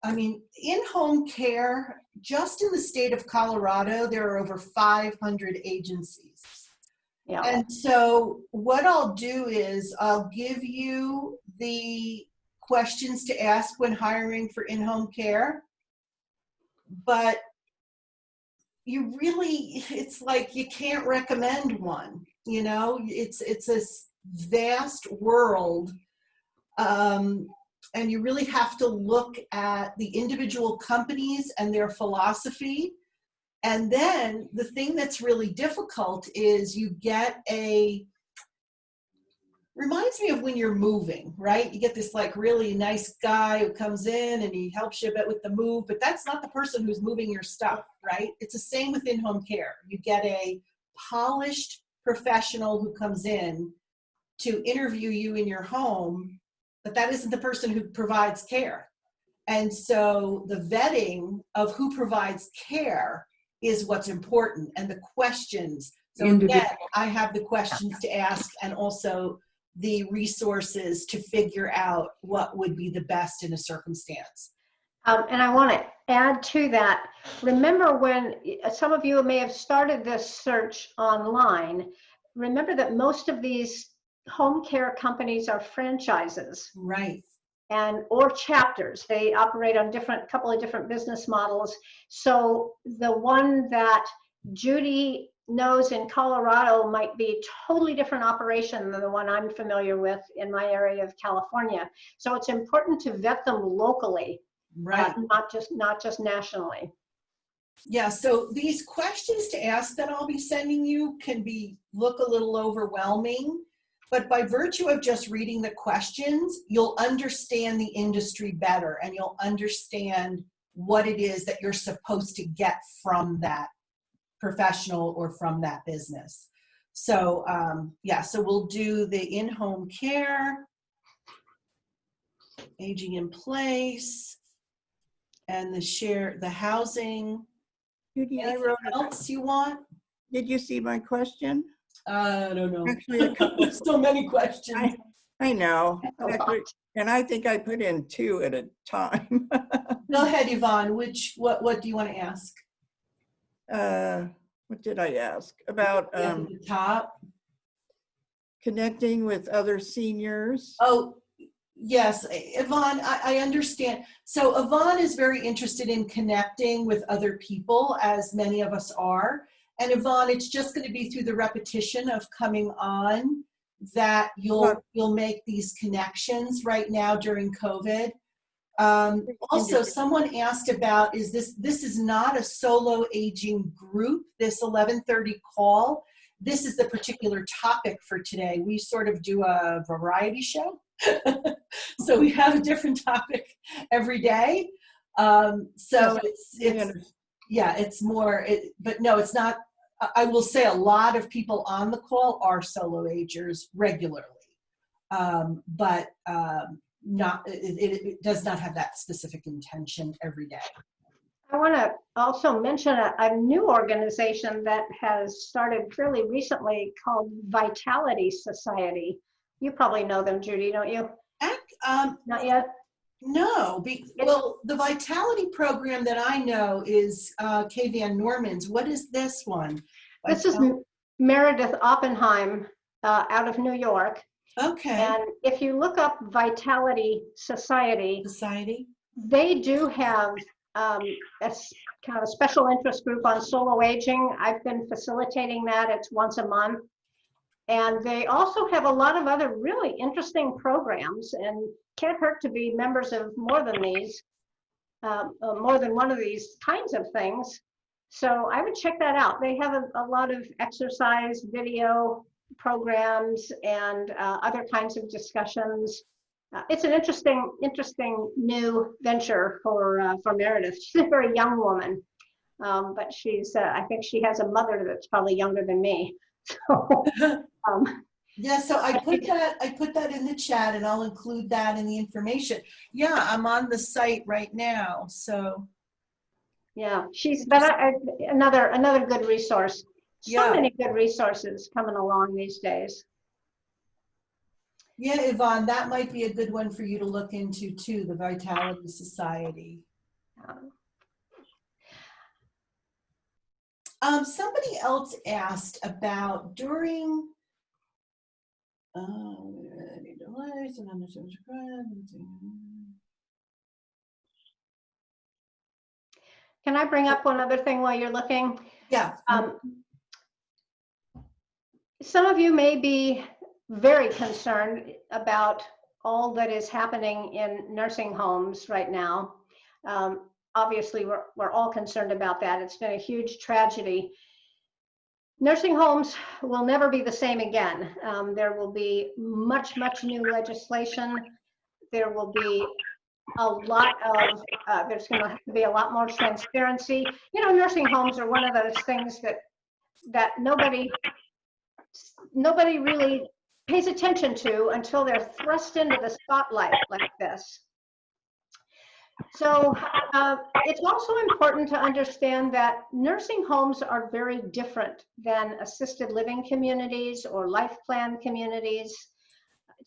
I mean, in-home care, just in the state of Colorado, there are over 500 agencies. Yeah. And so what I'll do is I'll give you the questions to ask when hiring for in-home care, but you really, it's like you can't recommend one, you know, it's this vast world, and you really have to look at the individual companies and their philosophy. And then the thing that's really difficult is you get reminds me of when you're moving, right? You get this like really nice guy who comes in and he helps you a bit with the move, but that's not the person who's moving your stuff, right? It's the same with in-home care. You get a polished professional who comes in to interview you in your home, but that isn't the person who provides care. And so the vetting of who provides care is what's important, and the questions. So again, I have the questions to ask and also the resources to figure out what would be the best in a circumstance. And I want to add to that, remember when some of you may have started this search online, remember that most of these home care companies are franchises. Right. And or chapters. They operate on couple of different business models. So the one that Judy knows in Colorado might be a totally different operation than the one I'm familiar with in my area of California. So it's important to vet them locally, Right. not just nationally. Yeah, so these questions to ask that I'll be sending you can look a little overwhelming, but by virtue of just reading the questions, you'll understand the industry better and you'll understand what it is that you're supposed to get from that professional or from that business. So yeah, so we'll do the in-home care, aging in place, and the housing. Judy, I Anything wrote else you want? Did you see my question? I don't know. Actually, a couple. There's so many questions. I know. That's a lot. And I think I put in 2 at a time. Go ahead, Yvonne. What do you want to ask? What did I ask? About At the top. connecting with other seniors. Oh, yes, Yvonne, I understand. So Yvonne is very interested in connecting with other people, as many of us are. And Yvonne, it's just going to be through the repetition of coming on that you'll make these connections right now during COVID. Also, someone asked about, this is not a solo aging group, this 11:30 call. This is the particular topic for today. We sort of do a variety show. So we have a different topic every day. So it's more, but no, it's not. I will say a lot of people on the call are solo agers regularly, but it does not have that specific intention every day. I want to also mention a new organization that has started fairly recently called Vitality Society. You probably know them, Judy, don't you? Not yet? No. Well, the Vitality program that I know is Kay Van Norman's. What is this one? This is Meredith Oppenheim out of New York. Okay. And if you look up Vitality Society, they do have a kind of a special interest group on solo aging. I've been facilitating that. It's once a month. And they also have a lot of other really interesting programs, and can't hurt to be members of more than one of these kinds of things. So I would check that out. They have a lot of exercise video programs and other kinds of discussions. It's an interesting new venture for Meredith. She's a very young woman, but she's I think she has a mother that's probably younger than me. So, yeah, so I put that in the chat, and I'll include that in the information. Yeah, I'm on the site right now. So yeah, she's another good resource. So many good resources coming along these days. Yeah, Yvonne, that might be a good one for you to look into too, the Vitality Society. Somebody else asked about during Can I bring up one other thing while you're looking? Yeah. Some of you may be very concerned about all that is happening in nursing homes right now. Obviously, we're all concerned about that. It's been a huge tragedy. Nursing homes will never be the same again. There will be much new legislation. There will be a lot of, there's going to have to be a lot more transparency. You know, nursing homes are one of those things that nobody really pays attention to until they're thrust into the spotlight like this. So it's also important to understand that nursing homes are very different than assisted living communities or life plan communities.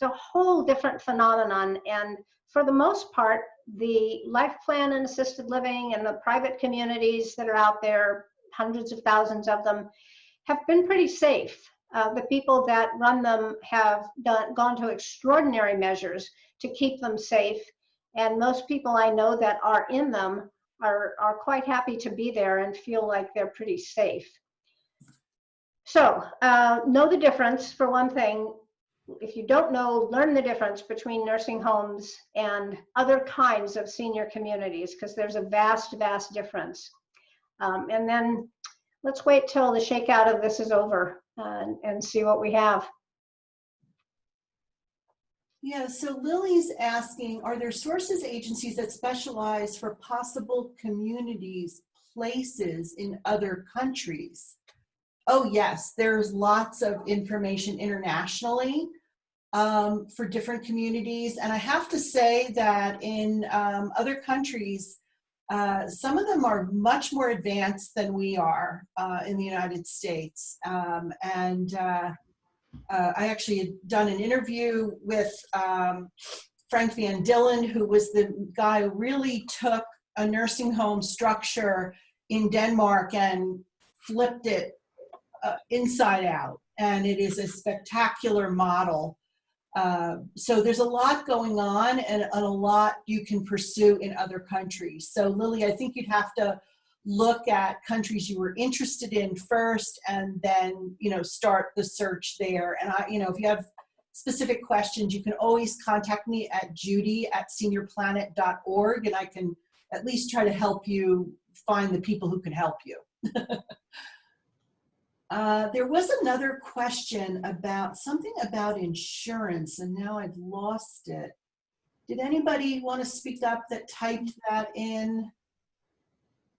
it's a whole different phenomenon. And for the most part, the life plan and assisted living and the private communities that are out there, hundreds of thousands of them, have been pretty safe. The people that run them have gone to extraordinary measures to keep them safe. And most people I know that are in them are quite happy to be there and feel like they're pretty safe. So know the difference, for one thing. If you don't know, learn the difference between nursing homes and other kinds of senior communities, because there's a vast, vast difference. And then let's wait till the shakeout of this is over and see what we have. Yeah, so Lily's asking, are there sources, agencies that specialize for possible communities, places in other countries? Oh yes, there's lots of information internationally for different communities. And I have to say that in other countries, some of them are much more advanced than we are in the United States. I actually had done an interview with Frank Van Dillen, who was the guy who really took a nursing home structure in Denmark and flipped it inside out. And it is a spectacular model. So there's a lot going on and a lot you can pursue in other countries. So Lily, I think you'd have to look at countries you were interested in first and then, start the search there. And if you have specific questions, you can always contact me at judy@seniorplanet.org, and I can at least try to help you find the people who can help you. There was another question about something about insurance, and now I've lost it. Did anybody want to speak up that typed that in?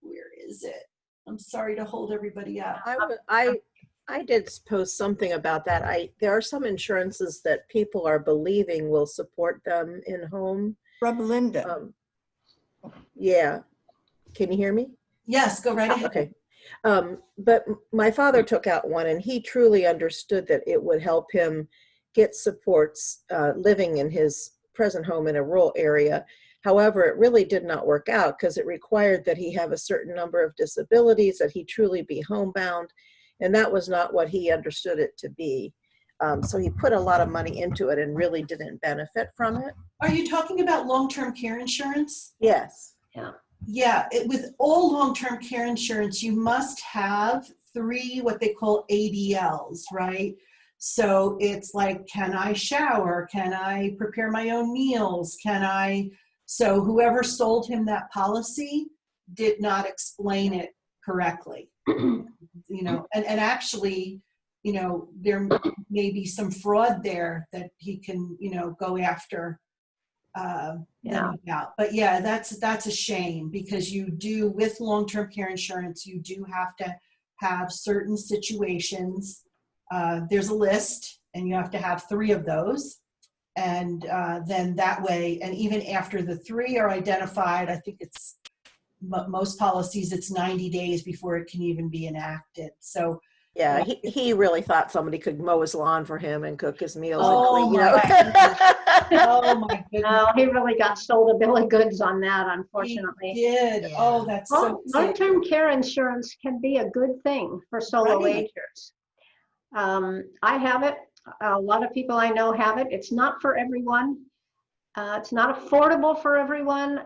Where is it? I'm sorry to hold everybody up. I did post something about that. There are some insurances that people are believing will support them in home. From Linda. Yeah. Can you hear me? Yes, go right ahead. Okay. But my father took out one, and he truly understood that it would help him get supports living in his present home in a rural area. However, it really did not work out because it required that he have a certain number of disabilities, that he truly be homebound, and that was not what he understood it to be. So he put a lot of money into it and really didn't benefit from it. Are you talking about long-term care insurance? Yes. Yeah. Yeah, with all long-term care insurance, you must have 3 what they call ADLs, right? So it's like, can I shower? Can I prepare my own meals? So whoever sold him that policy did not explain it correctly. And actually, there may be some fraud there that he can, go after them about. But yeah, that's a shame, because you do, with long-term care insurance, you do have to have certain situations. There's a list, and you have to have 3 of those. And then that way, and even after the 3 are identified, I think it's most policies, it's 90 days before it can even be enacted. So yeah, he really thought somebody could mow his lawn for him and cook his meals and clean. Oh my goodness! No, he really got sold a bill of goods on that, unfortunately. He did. Yeah. Oh, that's so sad. Long-term care insurance can be a good thing for solo agers. I have it. A lot of people I know have it. It's not for everyone. It's not affordable for everyone.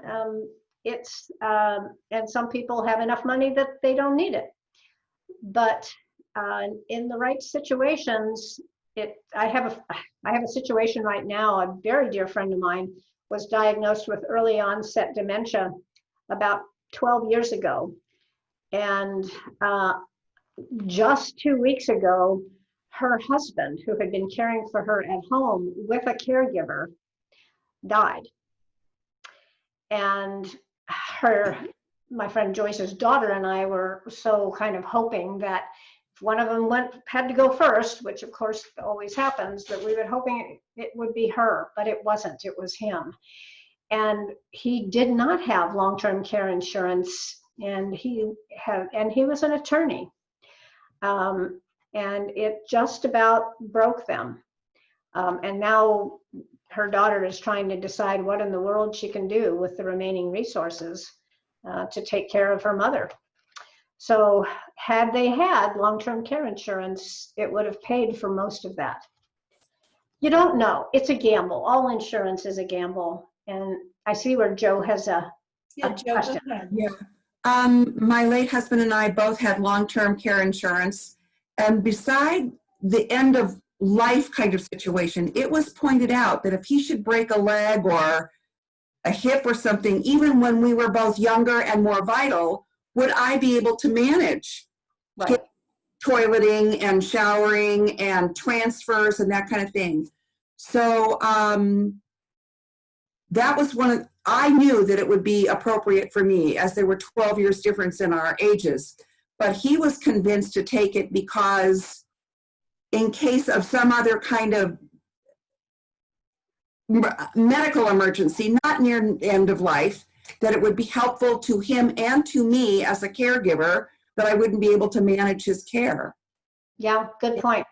And some people have enough money that they don't need it. But in the right situations, I have a situation right now. A very dear friend of mine was diagnosed with early onset dementia about 12 years ago. And just 2 weeks ago, her husband, who had been caring for her at home with a caregiver, died. And my friend Joyce's daughter and I were so kind of hoping that if one of them had to go first, which of course always happens, that we were hoping it would be her, but it wasn't, it was him. And he did not have long-term care insurance, and he was an attorney. And it just about broke them. And now her daughter is trying to decide what in the world she can do with the remaining resources to take care of her mother. So had they had long-term care insurance, it would have paid for most of that. You don't know. It's a gamble. All insurance is a gamble. And I see where Joe has a Joe, question. go ahead. Yeah. My late husband and I both had long-term care insurance. And beside the end of life kind of situation, it was pointed out that if he should break a leg or a hip or something, even when we were both younger and more vital, would I be able to manage Right. toileting and showering and transfers and that kind of thing? So that was I knew that it would be appropriate for me, as there were 12 years difference in our ages. But he was convinced to take it because in case of some other kind of medical emergency, not near end of life, that it would be helpful to him and to me as a caregiver, that I wouldn't be able to manage his care. Yeah, good point.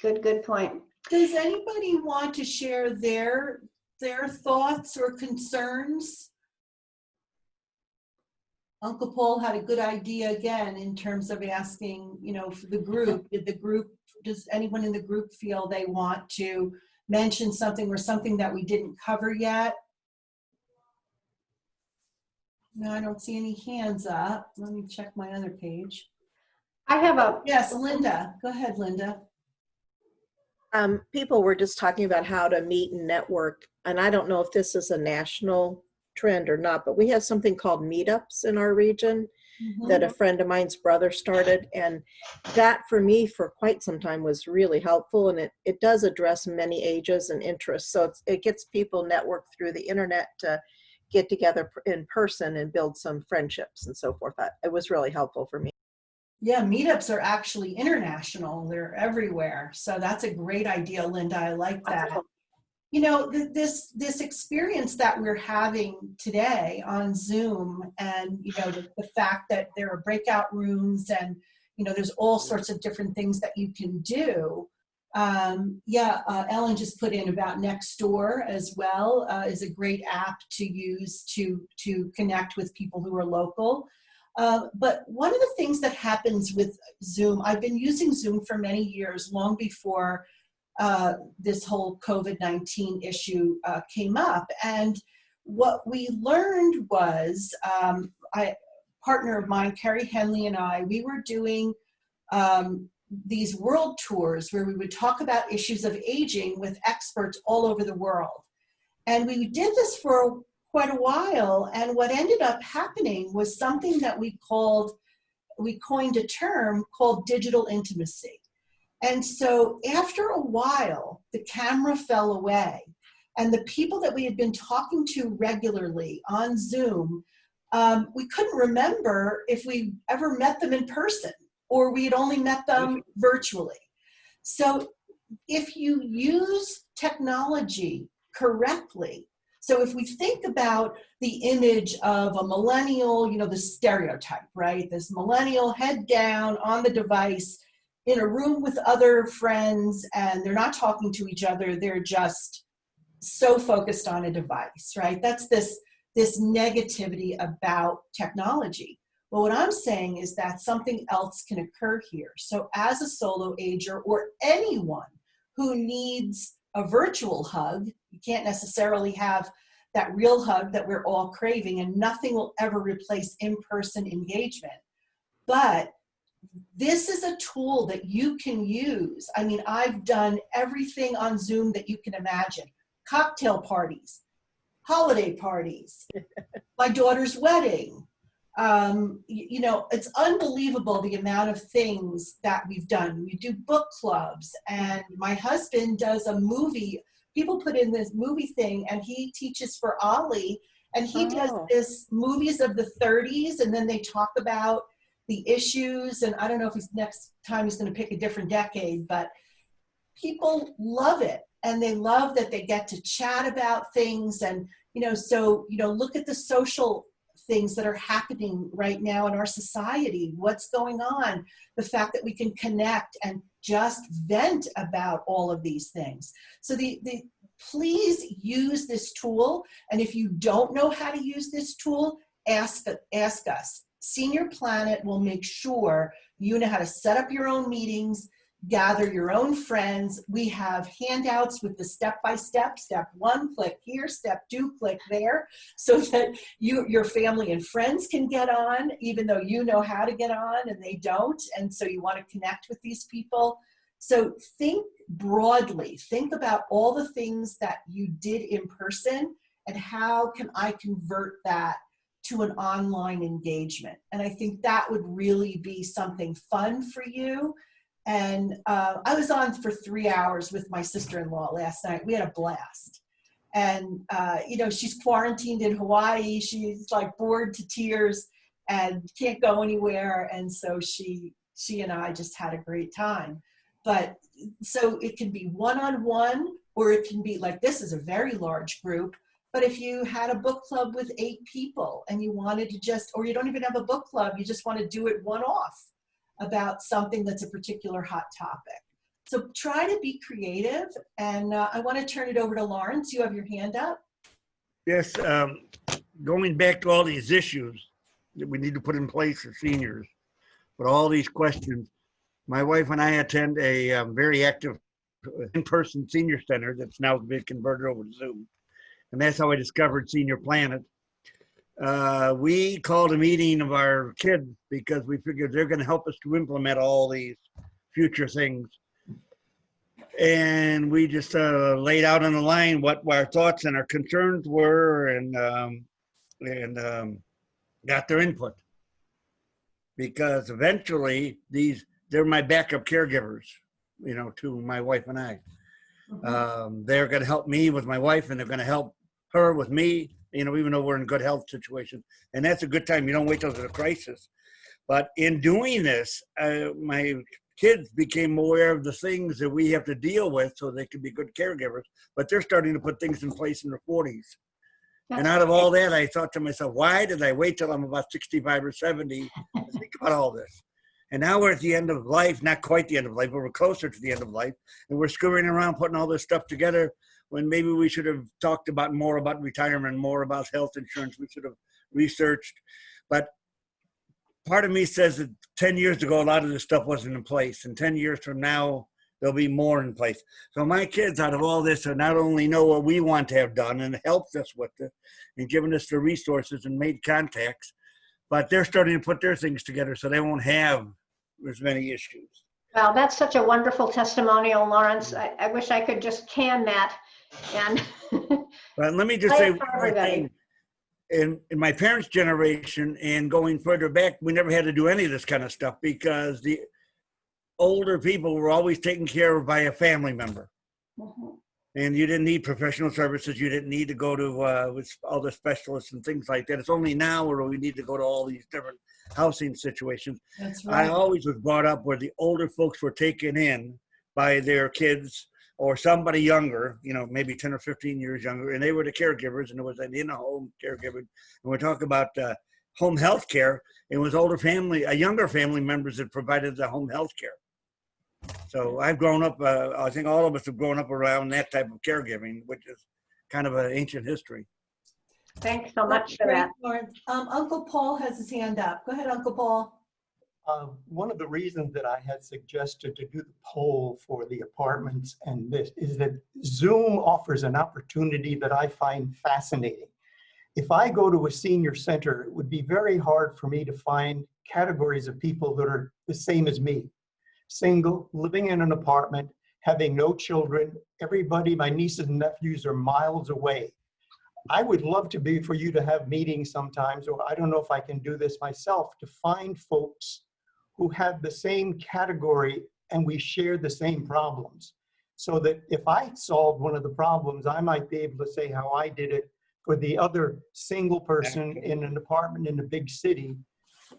Good point. Does anybody want to share their thoughts or concerns? Uncle Paul had a good idea again in terms of asking, for the group. Does anyone in the group feel they want to mention something or something that we didn't cover yet? No, I don't see any hands up. Let me check my other page. I have a... Yes, Linda. Go ahead, Linda. People were just talking about how to meet and network, and I don't know if this is a national trend or not, but we have something called meetups in our region that a friend of mine's brother started, and that for me for quite some time was really helpful, and it does address many ages and interests. So it gets people networked through the internet to get together in person and build some friendships and so forth. It was really helpful for me. Yeah, meetups are actually international. They're everywhere. So that's a great idea, Linda. I like that. This experience that we're having today on Zoom, and the fact that there are breakout rooms, and there's all sorts of different things that you can do. Ellen just put in about Nextdoor as well, is a great app to use to connect with people who are local. But one of the things that happens with Zoom, I've been using Zoom for many years, long before this whole COVID-19 issue came up. And what we learned was, a partner of mine, Carrie Henley, and we were doing these world tours where we would talk about issues of aging with experts all over the world. And we did this for quite a while, and what ended up happening was something that we coined a term called digital intimacy. And so after a while, the camera fell away, and the people that we had been talking to regularly on Zoom, we couldn't remember if we ever met them in person, or we had only met them virtually. So if you use technology correctly, so if we think about the image of a millennial, the stereotype, right? This millennial head down on the device in a room with other friends, and they're not talking to each other. They're just so focused on a device, right? That's this negativity about technology. Well, what I'm saying is that something else can occur here. So as a solo ager, or anyone who needs a virtual hug, you can't necessarily have that real hug that we're all craving, and nothing will ever replace in-person engagement. But this is a tool that you can use. I mean, I've done everything on Zoom that you can imagine. Cocktail parties, holiday parties, my daughter's wedding. It's unbelievable the amount of things that we've done. We do book clubs, and my husband does a movie. People put in this movie thing, and he teaches for Ollie, and he does this movies of the 30s, and then they talk about the issues. And I don't know if next time he's going to pick a different decade, but people love it. And they love that they get to chat about things. And, look at the social things that are happening right now in our society. What's going on? The fact that we can connect and just vent about all of these things. So the please use this tool. And if you don't know how to use this tool, ask us. Senior Planet will make sure you know how to set up your own meetings, gather your own friends. We have handouts with the step-by-step. Step 1, click here. Step 2, click there, so that your family and friends can get on, even though you know how to get on and they don't. And so you want to connect with these people. So think broadly. Think about all the things that you did in person and how can I convert that to an online engagement. And I think that would really be something fun for you. And I was on for 3 hours with my sister-in-law last night. We had a blast. And, you know, she's quarantined in Hawaii. She's like bored to tears and can't go anywhere. And so she and I just had a great time. But so it can be one-on-one, or it can be like, this is a very large group. But if you had a book club with 8 people and you wanted to just, or you don't even have a book club, you just want to do it one-off about something that's a particular hot topic. So try to be creative. And I want to turn it over to Lawrence. You have your hand up. Yes, going back to all these issues that we need to put in place for seniors, but all these questions, my wife and I attend a very active in-person senior center that's now been converted over to Zoom. And that's how I discovered Senior Planet. We called a meeting of our kids because we figured they're going to help us to implement all these future things. And we just laid out on the line what our thoughts and our concerns were, and got their input. Because eventually they're my backup caregivers, you know, to my wife and I. They're going to help me with my wife, and they're going to help her with me, you know, even though we're in a good health situation. And that's a good time. You don't wait till there's a crisis. But in doing this, my kids became aware of the things that we have to deal with so they can be good caregivers. But they're starting to put things in place in their 40s. And out of all that, I thought to myself, why did I wait till I'm about 65 or 70 to think about all this? And now we're at the end of life, not quite the end of life, but we're closer to the end of life. And we're scurrying around putting all this stuff together when maybe we should have talked more about retirement, more about health insurance. We should have researched. But part of me says that 10 years ago, a lot of this stuff wasn't in place. And 10 years from now, there'll be more in place. So my kids, out of all this, are not only know what we want to have done and helped us with it and given us the resources and made contacts, but they're starting to put their things together so they won't have as many issues. Well, that's such a wonderful testimonial, Lawrence. I wish I could just can that. And but let me just say one more thing. In my parents' generation and going further back, we never had to do any of this kind of stuff because the older people were always taken care of by a family member. And you didn't need professional services. You didn't need to go to with all the specialists and things like that. It's only now where we need to go to all these different housing situations. That's right. I always was brought up where the older folks were taken in by their kids or somebody younger, you know, maybe 10 or 15 years younger, and they were the caregivers, and it was an in-home caregiver. And we're talking about home health care. It was younger family members that provided the home health care. So I've grown up, I think all of us have grown up around that type of caregiving, which is kind of an ancient history. Thanks so much for that. Uncle Paul has his hand up. Go ahead, Uncle Paul. One of the reasons that I had suggested to do the poll for the apartments and this is that Zoom offers an opportunity that I find fascinating. If I go to a senior center, it would be very hard for me to find categories of people that are the same as me. Single, living in an apartment, having no children, everybody, my nieces and nephews are miles away. I would love for you to have meetings sometimes, or I don't know if I can do this myself, to find folks who have the same category and we share the same problems. So that if I solved one of the problems, I might be able to say how I did it for the other single person in an apartment in a big city.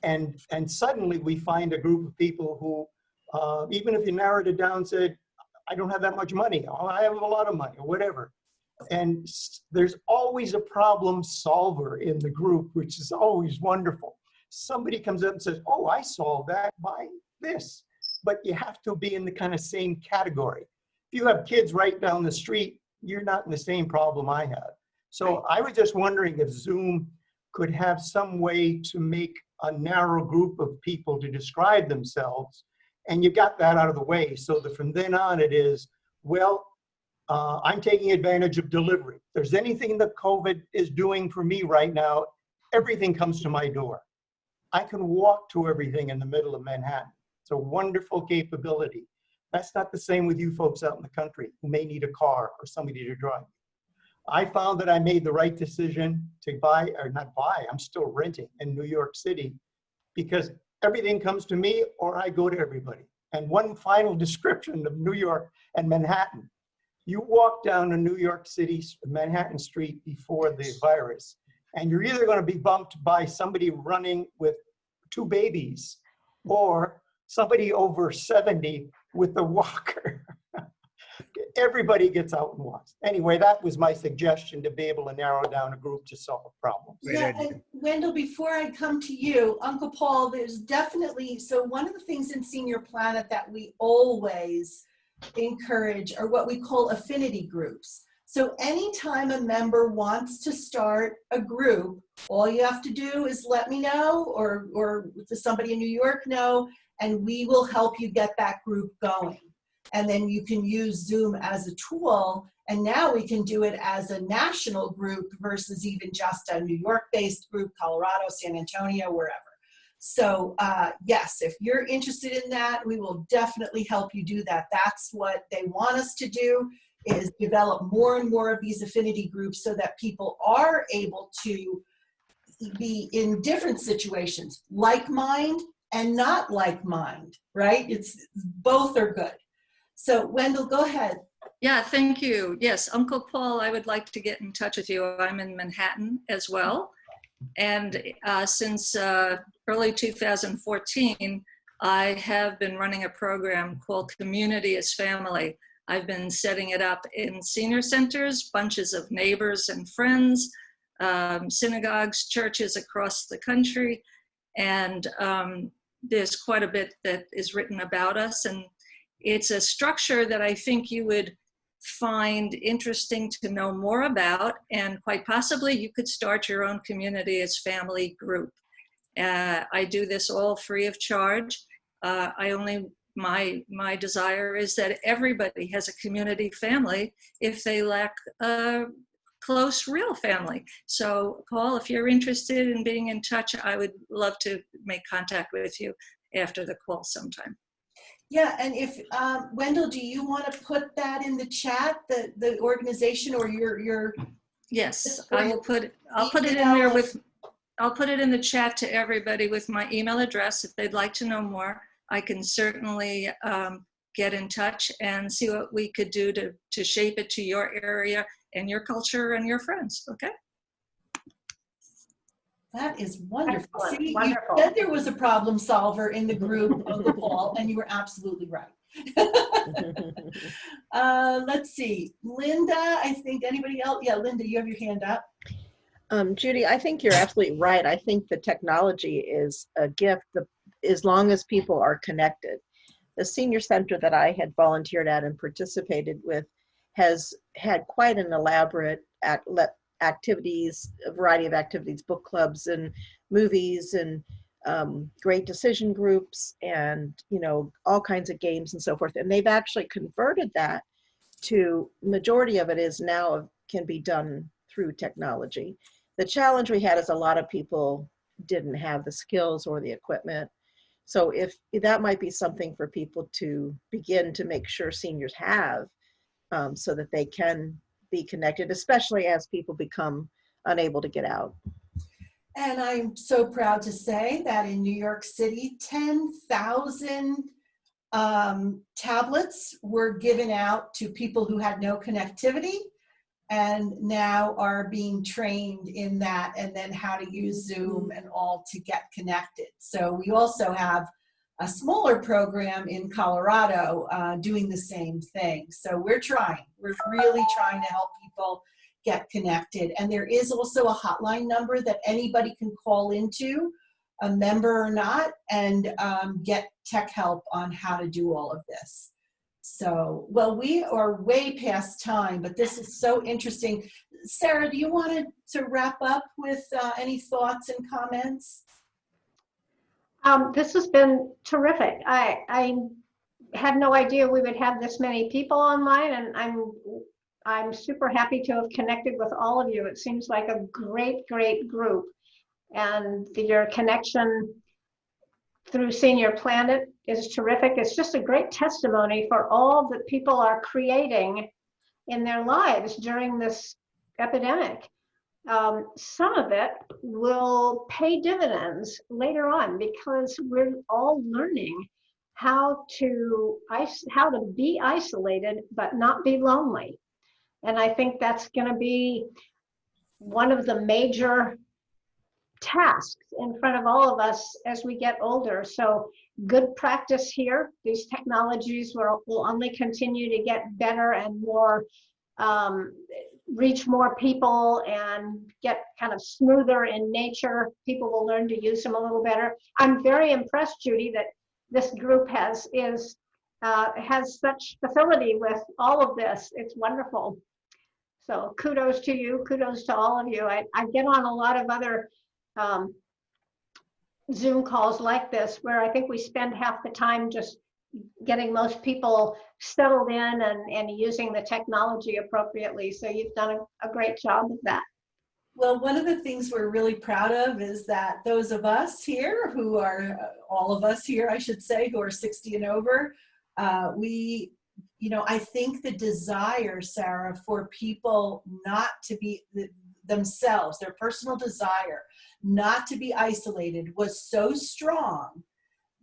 And suddenly we find a group of people who, even if you narrowed it down, said, I don't have that much money, or I have a lot of money, or whatever. And there's always a problem solver in the group, which is always wonderful. Somebody comes up and says, oh, I solved that by this. But you have to be in the kind of same category. If you have kids right down the street, you're not in the same problem I have. So I was just wondering if Zoom could have some way to make a narrow group of people to describe themselves, and you got that out of the way, so that from then on it is, well, I'm taking advantage of delivery. If there's anything that COVID is doing for me right now, everything comes to my door. I can walk to everything in the middle of Manhattan. It's a wonderful capability. That's not the same with you folks out in the country who may need a car or somebody to drive. I found that I made the right decision to buy, or not buy, I'm still renting in New York City, because everything comes to me or I go to everybody. And one final description of New York and Manhattan. You walk down a New York City, Manhattan Street before the virus, and you're either going to be bumped by somebody running with 2 babies or somebody over 70 with the walker. Everybody gets out and walks. Anyway, that was my suggestion, to be able to narrow down a group to solve problems. Yeah, and Wendell, before I come to you, Uncle Paul, there's definitely, so one of the things in Senior Planet that we always encourage are what we call affinity groups. So anytime a member wants to start a group, all you have to do is let me know, or to somebody in New York know, and we will help you get that group going. And then you can use Zoom as a tool. And now we can do it as a national group versus even just a New York-based group, Colorado, San Antonio, wherever. So yes, if you're interested in that, we will definitely help you do that. That's what they want us to do, is develop more and more of these affinity groups so that people are able to be in different situations, like mind and not like mind, right? It's both are good. So Wendell, go ahead. Yeah, thank you. Yes, Uncle Paul, I would like to get in touch with you. I'm in Manhattan as well. And since early 2014, I have been running a program called Community is Family. I've been setting it up in senior centers, bunches of neighbors and friends, synagogues, churches across the country. And there's quite a bit that is written about us. And it's a structure that I think you would find interesting to know more about, and quite possibly you could start your own Community as Family group. I do this all free of charge. My desire is that everybody has a community family if they lack a close real family. So Paul, if you're interested in being in touch, I would love to make contact with you after the call sometime. Yeah, and if Wendell, do you want to put that in the chat, the organization, or your? Yes, I'll put it in there with. I'll put it in the chat to everybody with my email address. If they'd like to know more, I can certainly get in touch and see what we could do to shape it to your area and your culture and your friends. Okay. That is wonderful. Excellent. See, Wonderful. you said there was a problem solver in the group, Uncle Paul, and you were absolutely right. Let's see, Linda, I think, anybody else? Yeah, Linda, you have your hand up. Judy, I think you're absolutely right. I think the technology is a gift as long as people are connected. The senior center that I had volunteered at and participated with has had quite an elaborate activities, a variety of activities, book clubs and movies and great decision groups and, you know, all kinds of games and so forth. And they've actually converted that to, majority of it is now can be done through technology. The challenge we had is a lot of people didn't have the skills or the equipment. So if that might be something for people to begin to make sure seniors have, so that they can be connected, especially as people become unable to get out. And I'm so proud to say that in New York City, 10,000 tablets were given out to people who had no connectivity, and now are being trained in that, and then how to use Zoom and all to get connected. So we also have a smaller program in Colorado doing the same thing. So we're really trying to help people get connected. And there is also a hotline number that anybody can call into, a member or not, and get tech help on how to do all of this. So, well, we are way past time, but this is so interesting. Sarah, do you want to wrap up with any thoughts and comments? This has been terrific. I had no idea we would have this many people online, and I'm super happy to have connected with all of you. It seems like a great group, and your connection through Senior Planet is terrific. It's just a great testimony for all that people are creating in their lives during this epidemic. Some of it will pay dividends later on because we're all learning how to be isolated but not be lonely. And I think that's going to be one of the major tasks in front of all of us as we get older. So good practice here. These technologies will only continue to get better and more, reach more people and get kind of smoother in nature. People will learn to use them a little better. I'm very impressed, Judy, that this group has such facility with all of this. It's wonderful. So kudos to you, kudos to all of you. I get on a lot of other Zoom calls like this where I think we spend half the time just getting most people settled in and using the technology appropriately. So you've done a great job of that. Well, one of the things we're really proud of is that those of us here who are, all of us here, I should say, who are 60 and over, I think the desire, Sarah, for people not to be themselves, their personal desire not to be isolated was so strong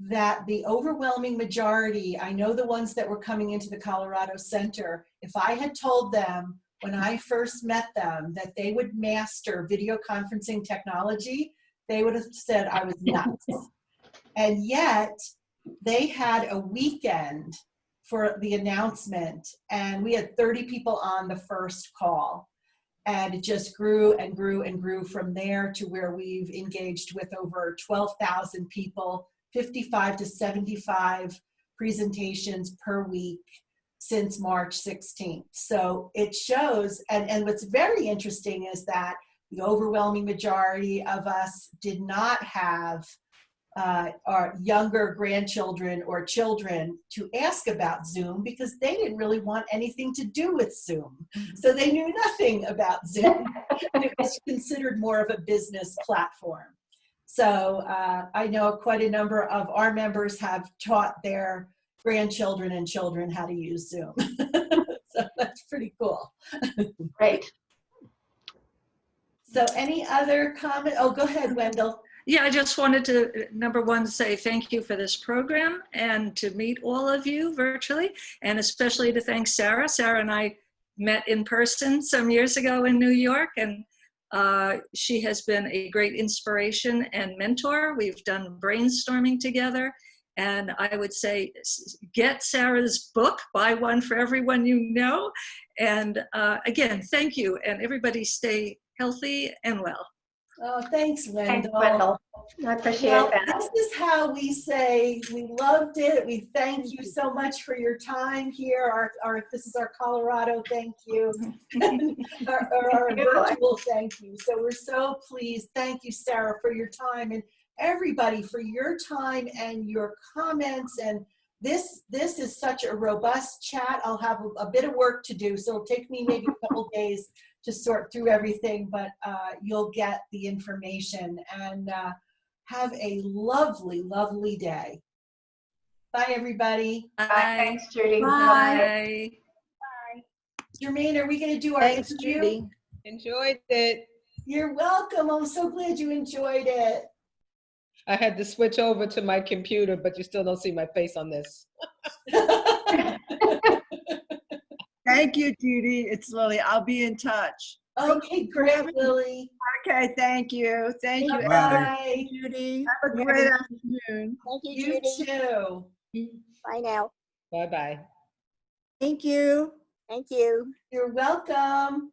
that the overwhelming majority, I know the ones that were coming into the Colorado Center, if I had told them when I first met them that they would master video conferencing technology, they would have said I was nuts. And yet they had a weekend for the announcement, and we had 30 people on the first call. And it just grew and grew and grew from there to where we've engaged with over 12,000 people, 55 to 75 presentations per week since March 16th. So it shows, and what's very interesting is that the overwhelming majority of us did not have our younger grandchildren or children to ask about Zoom because they didn't really want anything to do with Zoom. So they knew nothing about Zoom, and it was considered more of a business platform. So I know quite a number of our members have taught their grandchildren and children how to use Zoom. So that's pretty cool. Great. So any other comment? Oh, go ahead, Wendell. Yeah, I just wanted to, number one, say thank you for this program and to meet all of you virtually, and especially to thank Sarah. Sarah and I met in person some years ago in New York, and she has been a great inspiration and mentor. We've done brainstorming together, and I would say get Sarah's book, buy one for everyone you know. And again, thank you, and everybody stay healthy and well. Oh, thanks, Wendell. Thanks, Wendell. I appreciate that. This is how we say we loved it. We thank you so much for your time here. This is our Colorado thank you, our virtual thank you. So we're so pleased. Thank you, Sarah, for your time, and everybody for your time and your comments. And this is such a robust chat. I'll have a bit of work to do, so it'll take me maybe a couple days to sort through everything, but you'll get the information. And have a lovely, lovely day. Bye, everybody. Bye. Thanks, Judy. Bye. Bye. Jermaine, are we going to do our Thanks, interview? Judy. Enjoyed it. You're welcome. I'm so glad you enjoyed it. I had to switch over to my computer, but you still don't see my face on this. Thank you, Judy. It's Lily. I'll be in touch. Okay, great, Lily. Okay, thank you. Thank you, Bye. Judy. Have a great afternoon. Thank you, You Judy. too. Bye now. Bye-bye. Thank you. Thank you. You're welcome.